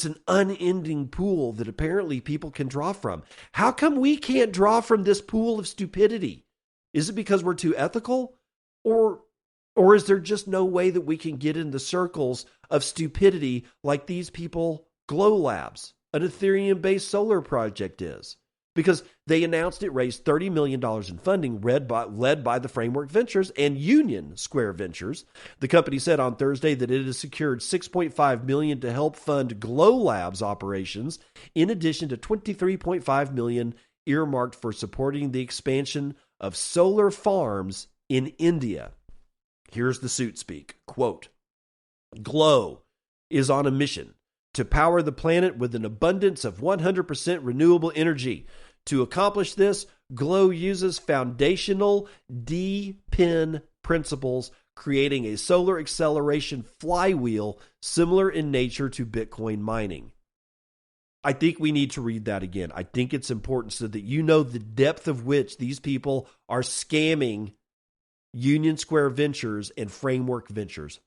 an unending pool that apparently people can draw from. How come we can't draw from this pool of stupidity? Is it because we're too ethical? Or is there just no way that we can get in the circles of stupidity like these people, Glow Labs, an Ethereum-based solar project is? Because they announced it raised $30 million in funding led by the Framework Ventures and Union Square Ventures. The company said on Thursday that it has secured $6.5 million to help fund Glow Labs operations, in addition to $23.5 million earmarked for supporting the expansion of solar farms in India. Here's the suit speak. Quote, Glow is on a mission to power the planet with an abundance of 100% renewable energy. To accomplish this, Glow uses foundational DPIN principles creating a solar acceleration flywheel similar in nature to Bitcoin mining. I think we need to read that again. I think it's important so that you know the depth of which these people are scamming Union Square Ventures and Framework Ventures.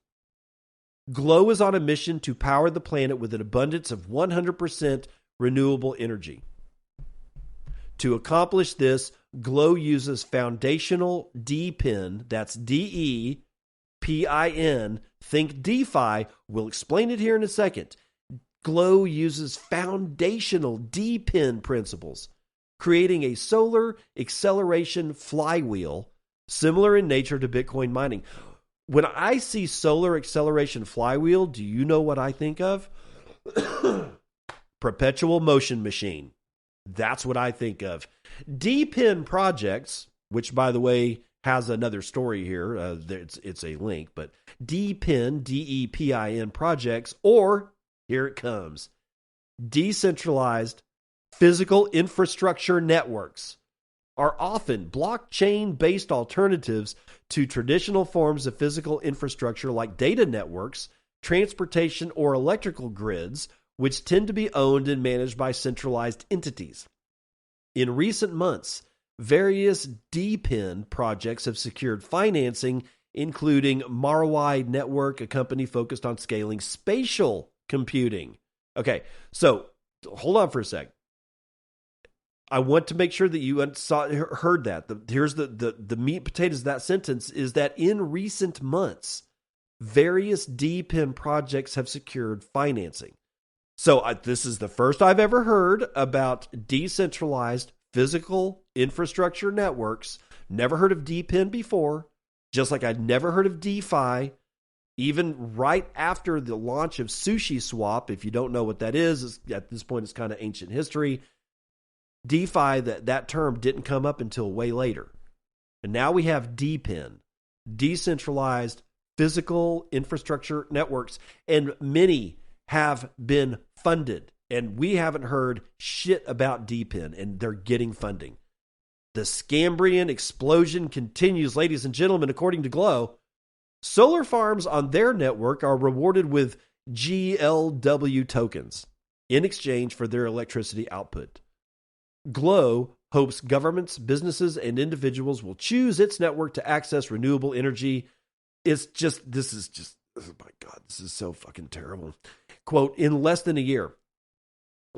Glow is on a mission to power the planet with an abundance of 100% renewable energy. To accomplish this, Glow uses foundational DePIN, that's DePIN, think DeFi, we'll explain it here in a second. Glow uses foundational DePIN principles, creating a solar acceleration flywheel similar in nature to Bitcoin mining. When I see solar acceleration flywheel, do you know what I think of? Perpetual motion machine. That's what I think of. DePIN projects, which by the way has another story here. It's a link, but DePIN, DePIN projects, or here it comes, decentralized physical infrastructure networks, are often blockchain-based alternatives to traditional forms of physical infrastructure like data networks, transportation, or electrical grids, which tend to be owned and managed by centralized entities. In recent months, various DePIN projects have secured financing, including Marwai Network, a company focused on scaling spatial computing. Okay, so hold on for a sec. I want to make sure that you heard that. Here's the meat and potatoes of that sentence is that in recent months, various DePIN projects have secured financing. So this is the first I've ever heard about decentralized physical infrastructure networks. Never heard of DePIN before, just like I'd never heard of DeFi. Even right after the launch of Sushi Swap, if you don't know what that is, at this point it's kind of ancient history. DeFi, that term didn't come up until way later. And now we have DePIN, decentralized physical infrastructure networks, and many have been funded. And we haven't heard shit about DePIN, and they're getting funding. The Scambrian explosion continues, ladies and gentlemen, according to Glow. Solar farms on their network are rewarded with GLW tokens in exchange for their electricity output. Glow hopes governments, businesses, and individuals will choose its network to access renewable energy. This is oh my God, this is so fucking terrible. Quote, in less than a year,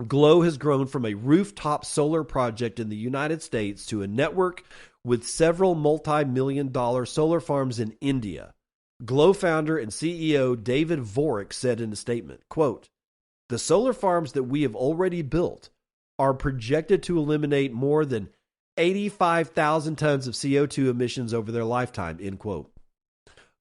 Glow has grown from a rooftop solar project in the United States to a network with several multi-million-dollar solar farms in India. Glow founder and CEO David Vorick said in a statement, quote, the solar farms that we have already built are projected to eliminate more than 85,000 tons of CO2 emissions over their lifetime, end quote.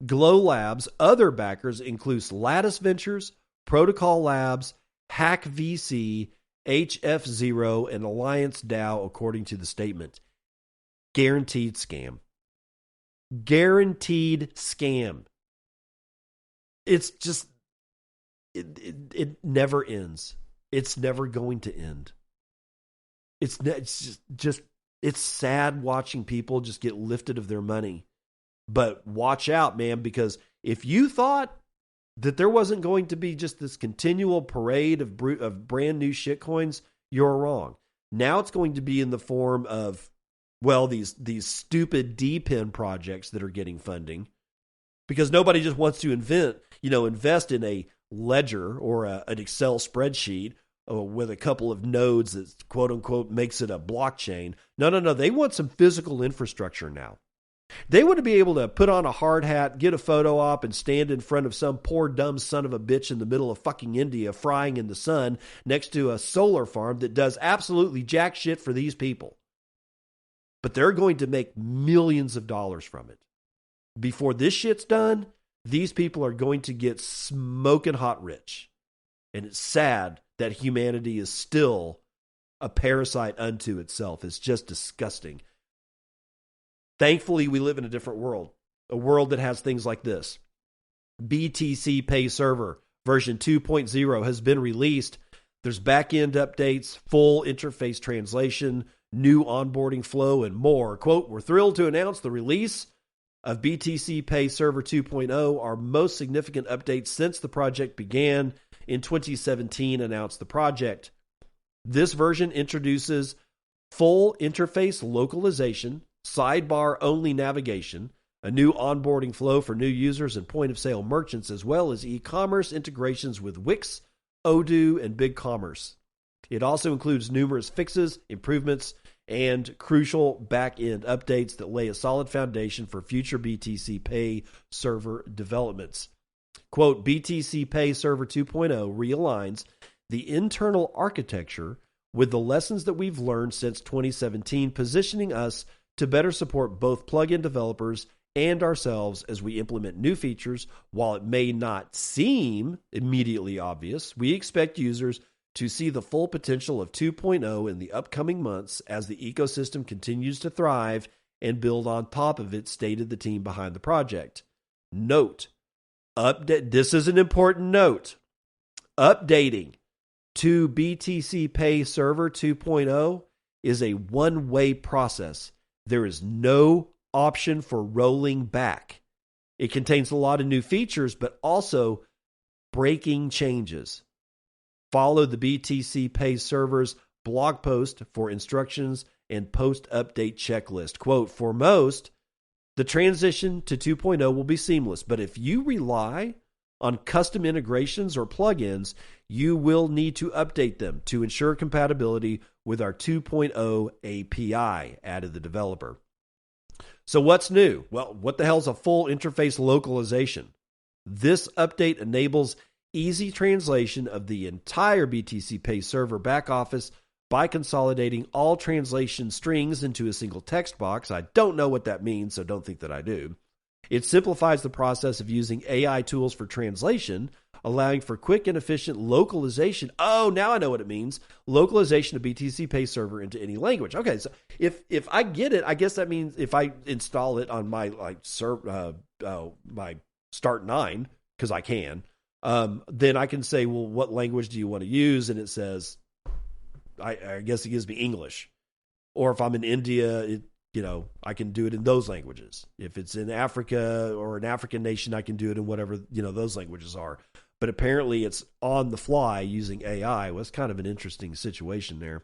Glow Labs' other backers include Lattice Ventures, Protocol Labs, Hack VC, HF0, and Alliance DAO, according to the statement. Guaranteed scam. Guaranteed scam. It's just, it never ends. It's never going to end. It's sad watching people just get lifted of their money. But watch out, man, because if you thought that there wasn't going to be just this continual parade of brand new shitcoins, you're wrong. Now it's going to be in the form of, well, these stupid DePIN projects that are getting funding, because nobody just wants to invest in a ledger or an Excel spreadsheet with a couple of nodes that quote unquote makes it a blockchain. No. They want some physical infrastructure now. They want to be able to put on a hard hat, get a photo op, and stand in front of some poor dumb son of a bitch in the middle of fucking India frying in the sun next to a solar farm that does absolutely jack shit for these people. But they're going to make millions of dollars from it. Before this shit's done, these people are going to get smoking hot rich. And it's sad that humanity is still a parasite unto itself. It's just disgusting. Thankfully, we live in a different world, a world that has things like this. BTC Pay Server version 2.0 has been released. There's back-end updates, full interface translation, new onboarding flow, and more. Quote, we're thrilled to announce the release of BTC Pay Server 2.0, our most significant update since the project began in 2017, announced the project. This version introduces full interface localization, sidebar-only navigation, a new onboarding flow for new users and point-of-sale merchants, as well as e-commerce integrations with Wix, Odoo, and BigCommerce. It also includes numerous fixes, improvements, and crucial back-end updates that lay a solid foundation for future BTC Pay server developments. Quote, BTC Pay Server 2.0 realigns the internal architecture with the lessons that we've learned since 2017, positioning us to better support both plugin developers and ourselves as we implement new features. While it may not seem immediately obvious, we expect users to see the full potential of 2.0 in the upcoming months as the ecosystem continues to thrive and build on top of it, stated the team behind the project. Note, this is an important note, updating to BTC Pay Server 2.0 is a one-way process. There is no option for rolling back. It contains a lot of new features, but also breaking changes. Follow the BTC Pay Server's blog post for instructions and post-update checklist. Quote, for most, the transition to 2.0 will be seamless, but if you rely on custom integrations or plugins, you will need to update them to ensure compatibility with our 2.0 API, added the developer. So what's new? Well, what the hell is a full interface localization? This update enables easy translation of the entire BTC Pay Server backoffice by consolidating all translation strings into a single text box. I don't know what that means, so don't think that I do. It simplifies the process of using AI tools for translation, allowing for quick and efficient localization. Oh, now I know what it means. Localization of BTC Pay Server into any language. Okay, so if I get it, I guess that means if I install it on my my Start 9, because I can, then I can say, well, what language do you want to use? And it says, I guess it gives me English. Or if I'm in India, I can do it in those languages. If it's in Africa or an African nation, I can do it in whatever, those languages are. But apparently it's on the fly using AI. Was kind of an interesting situation there.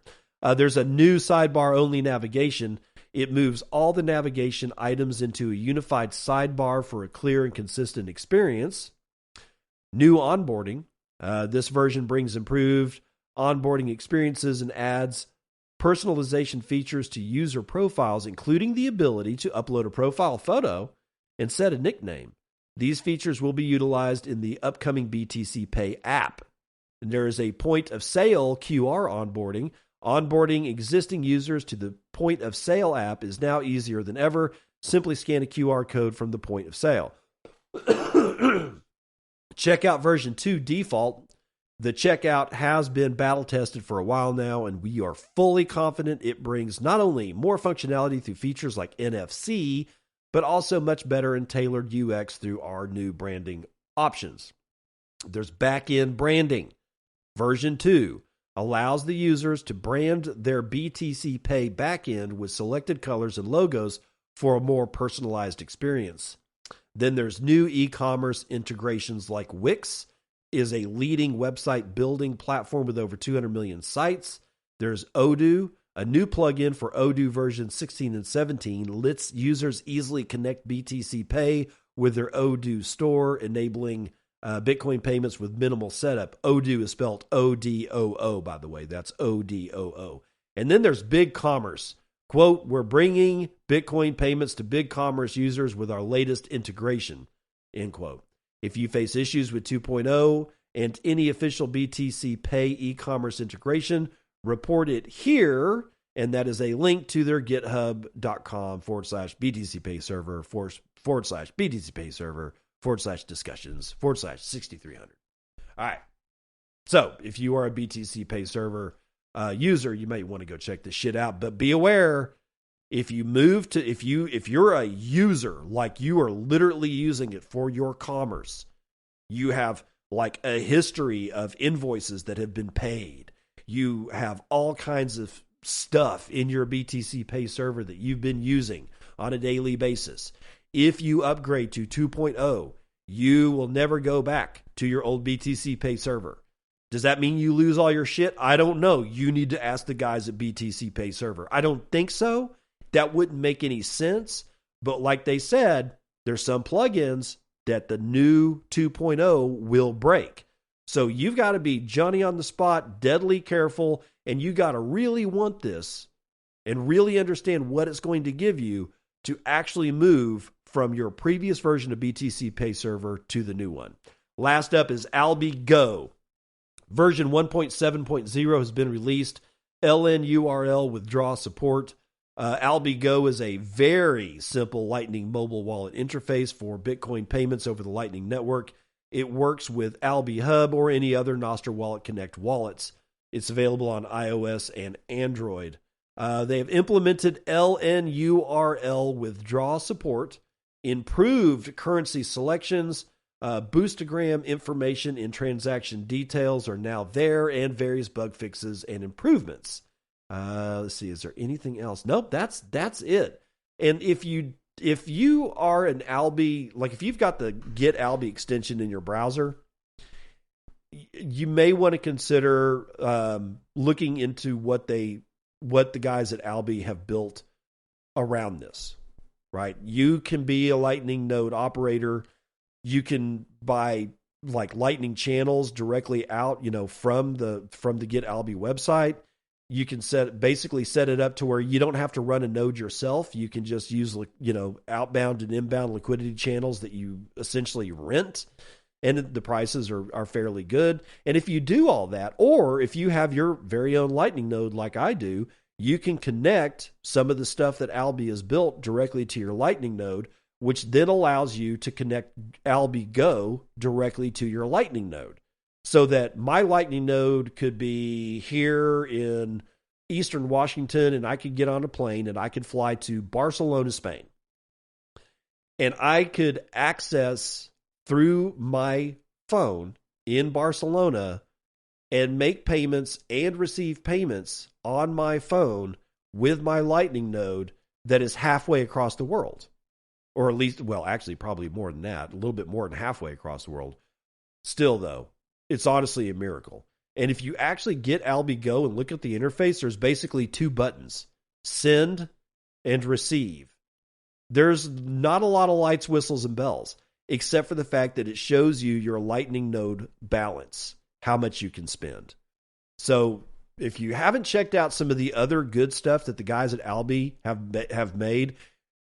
There's a new sidebar-only navigation. It moves all the navigation items into a unified sidebar for a clear and consistent experience. New onboarding. This version brings improved onboarding experiences and adds personalization features to user profiles, including the ability to upload a profile photo and set a nickname. These features will be utilized in the upcoming BTC Pay app. And there is a point of sale QR onboarding. Onboarding existing users to the point of sale app is now easier than ever. Simply scan a QR code from the point of sale. Checkout version 2 default. The checkout has been battle tested for a while now, and we are fully confident it brings not only more functionality through features like NFC, but also much better and tailored UX through our new branding options. There's back-end branding. Version 2 allows the users to brand their BTC Pay backend with selected colors and logos for a more personalized experience. Then there's new e-commerce integrations like Wix is a leading website building platform with over 200 million sites. There's Odoo, a new plugin for Odoo version 16 and 17 lets users easily connect BTC Pay with their Odoo store, enabling Bitcoin payments with minimal setup. Odoo is spelled O-D-O-O, by the way. That's O-D-O-O. And then there's BigCommerce. Quote, we're bringing Bitcoin payments to BigCommerce users with our latest integration, end quote. If you face issues with 2.0 and any official BTC Pay e-commerce integration, report it here, and that is a link to their github.com/BTC Pay server /BTC Pay server /discussions /6300. All right. So if you are a BTC Pay server user, you may want to go check this shit out, but be aware. If you're a user, like you are literally using it for your commerce, you have like a history of invoices that have been paid. You have all kinds of stuff in your BTC Pay server that you've been using on a daily basis. if you upgrade to 2.0, you will never go back to your old BTC Pay server. Does that mean you lose all your shit? I don't know. You need to ask the guys at BTC Pay server. I don't think so. That wouldn't make any sense. But like they said, there's some plugins that the new 2.0 will break. So you've got to be Johnny on the spot, deadly careful, and you got to really want this and really understand what it's going to give you to actually move from your previous version of BTC Pay server to the new one. Last up is Alby Go. Version 1.7.0 has been released. LNURL withdrawal support. Alby Go is a very simple Lightning mobile wallet interface for Bitcoin payments over the Lightning Network. It works with Alby Hub or any other Nostr Wallet Connect wallets. It's available on iOS and Android. They have implemented LNURL withdrawal support, improved currency selections, boostagram information and transaction details are now there, and various bug fixes and improvements. Let's see, is there anything else? Nope, that's it. And if you are an Alby, like if you've got the Get Alby extension in your browser, you may want to consider looking into what the guys at Alby have built around this. Right? You can be a Lightning node operator. You can buy like Lightning channels directly out, from the Get Alby website. You can basically set it up to where you don't have to run a node yourself. You can just use, outbound and inbound liquidity channels that you essentially rent, and the prices are fairly good. And if you do all that, or if you have your very own Lightning node like I do, you can connect some of the stuff that Alby has built directly to your Lightning node, which then allows you to connect Alby Go directly to your Lightning node. So that my Lightning node could be here in Eastern Washington, and I could get on a plane and I could fly to Barcelona, Spain. And I could access through my phone in Barcelona and make payments and receive payments on my phone with my Lightning node that is halfway across the world. Or at least, well, actually probably more than that, a little bit more than halfway across the world. Still, though, it's honestly a miracle. And if you actually get Alby Go and look at the interface, there's basically two buttons, send and receive. There's not a lot of lights, whistles, and bells, except for the fact that it shows you your Lightning node balance, how much you can spend. So if you haven't checked out some of the other good stuff that the guys at Alby have made,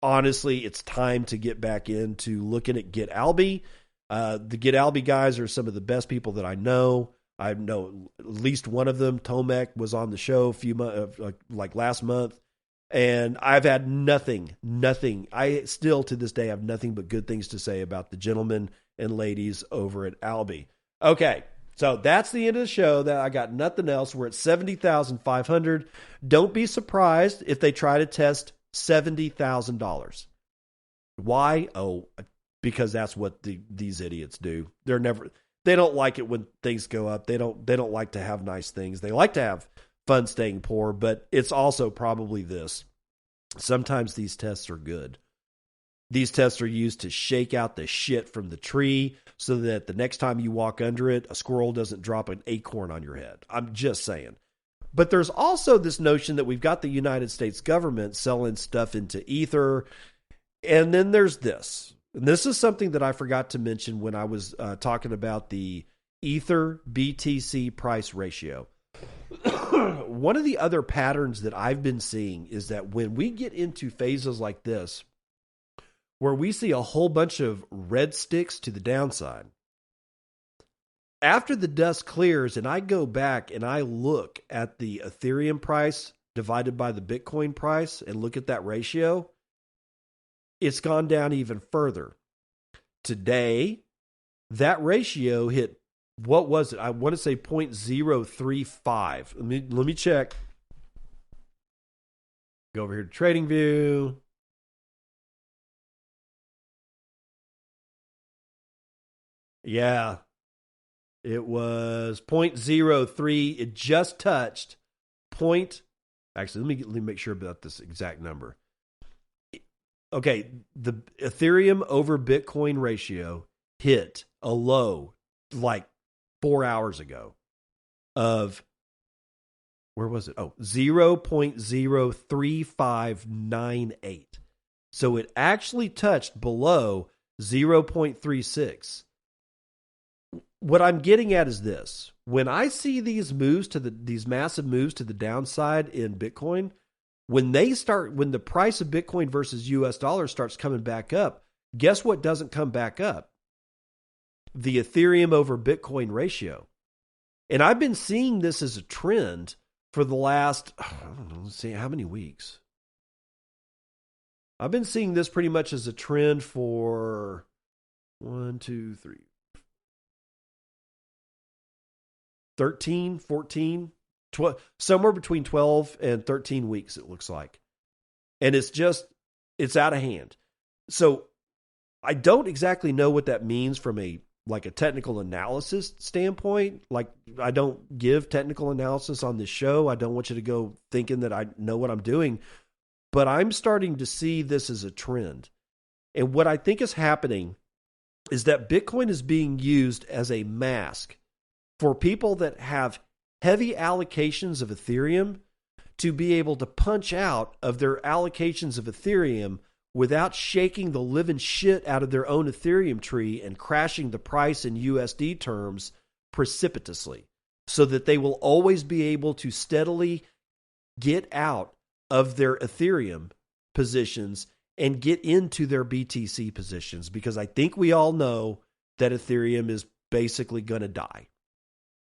honestly, it's time to get back into looking at Get Alby. The Get Alby guys are some of the best people that I know. I know at least one of them. Tomek was on the show a few months, like last month, and I've had nothing. I still to this day have nothing but good things to say about the gentlemen and ladies over at Alby. Okay, so that's the end of the show. That I got nothing else. We're at 70,500. Don't be surprised if they try to test $70,000. Why? Oh, because that's what these idiots do. They don't like it when things go up. They don't like to have nice things. They like to have fun staying poor, but it's also probably this. Sometimes these tests are good. These tests are used to shake out the shit from the tree so that the next time you walk under it, a squirrel doesn't drop an acorn on your head. I'm just saying. But there's also this notion that we've got the United States government selling stuff into Ether. And then there's this. And this is something that I forgot to mention when I was talking about the Ether BTC price ratio. One of the other patterns that I've been seeing is that when we get into phases like this, where we see a whole bunch of red sticks to the downside, after the dust clears and I go back and I look at the Ethereum price divided by the Bitcoin price and look at that ratio, it's gone down even further. Today, that ratio hit, what was it? I want to say 0.035. Let me check. Go over here to TradingView. Yeah. It was 0.03. It just touched point. Actually, let me make sure about this exact number. okay, the Ethereum over Bitcoin ratio hit a low like 4 hours ago of, where was it? Oh, 0.03598. So it actually touched below 0.36. What I'm getting at is this. When I see these moves to these massive moves to the downside in Bitcoin, when the price of Bitcoin versus US dollar starts coming back up, guess what doesn't come back up? The Ethereum over Bitcoin ratio. And I've been seeing this as a trend for the last, I don't know, let's see, how many weeks? I've been seeing this pretty much as a trend for 13, 14, 12, somewhere between 12 and 13 weeks, it looks like. And it's out of hand. So I don't exactly know what that means from a technical analysis standpoint. Like, I don't give technical analysis on this show. I don't want you to go thinking that I know what I'm doing, but I'm starting to see this as a trend. And what I think is happening is that Bitcoin is being used as a mask for people that have heavy allocations of Ethereum to be able to punch out of their allocations of Ethereum without shaking the living shit out of their own Ethereum tree and crashing the price in USD terms precipitously, so that they will always be able to steadily get out of their Ethereum positions and get into their BTC positions, because I think we all know that Ethereum is basically going to die.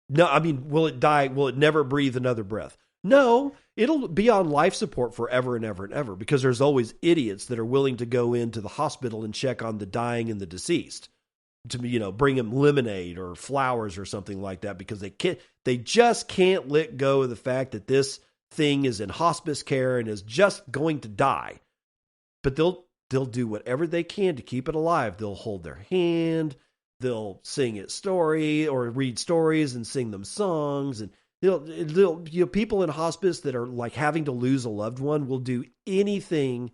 No, I mean, will it die? Will it never breathe another breath? No, it'll be on life support forever and ever and ever, because there's always idiots that are willing to go into the hospital and check on the dying and the deceased to, bring them lemonade or flowers or something like that, because they just can't let go of the fact that this thing is in hospice care and is just going to die. But they'll do whatever they can to keep it alive. They'll hold their hand, they'll sing its story or read stories and sing them songs, and people in hospice that are like having to lose a loved one will do anything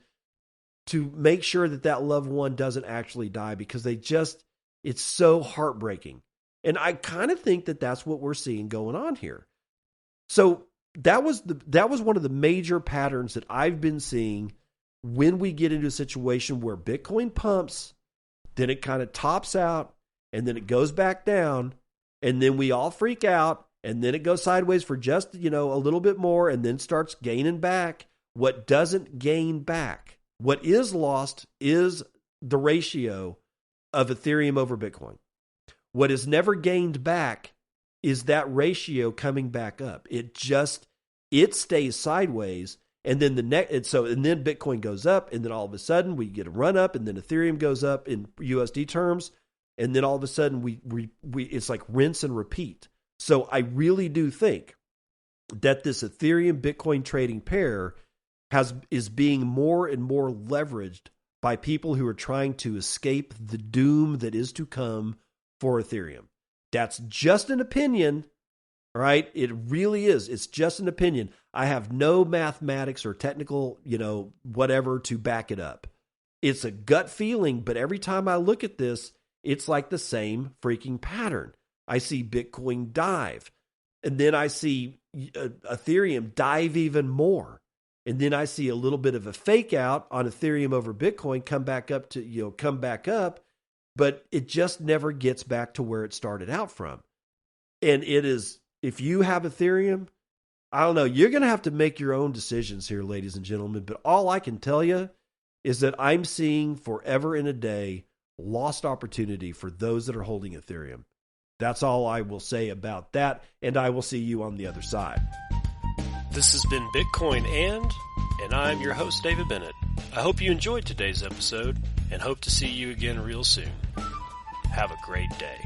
to make sure that loved one doesn't actually die, because it's so heartbreaking. And I kind of think that that's what we're seeing going on here. So that was one of the major patterns that I've been seeing when we get into a situation where Bitcoin pumps, then it kind of tops out, and then it goes back down, and then we all freak out, and then it goes sideways for just, a little bit more, and then starts gaining back. What doesn't gain back, what is lost, is the ratio of Ethereum over Bitcoin. What is never gained back is that ratio coming back up. It stays sideways, and then and then Bitcoin goes up, and then all of a sudden we get a run up, and then Ethereum goes up in USD terms, and then all of a sudden we it's like rinse and repeat. So I really do think that this Ethereum Bitcoin trading pair is being more and more leveraged by people who are trying to escape the doom that is to come for Ethereum. That's just an opinion, right? It really is. It's just an opinion. I have no mathematics or technical, whatever to back it up. It's a gut feeling, but every time I look at this, it's like the same freaking pattern. I see Bitcoin dive, and then I see Ethereum dive even more. And then I see a little bit of a fake out on Ethereum over Bitcoin come back up, but it just never gets back to where it started out from. And it is, if you have Ethereum, I don't know, you're going to have to make your own decisions here, ladies and gentlemen. But all I can tell you is that I'm seeing forever and a day lost opportunity for those that are holding Ethereum. That's all I will say about that, and I will see you on the other side. This has been Bitcoin and I'm your host, David Bennett. I hope you enjoyed today's episode and hope to see you again real soon. Have a great day.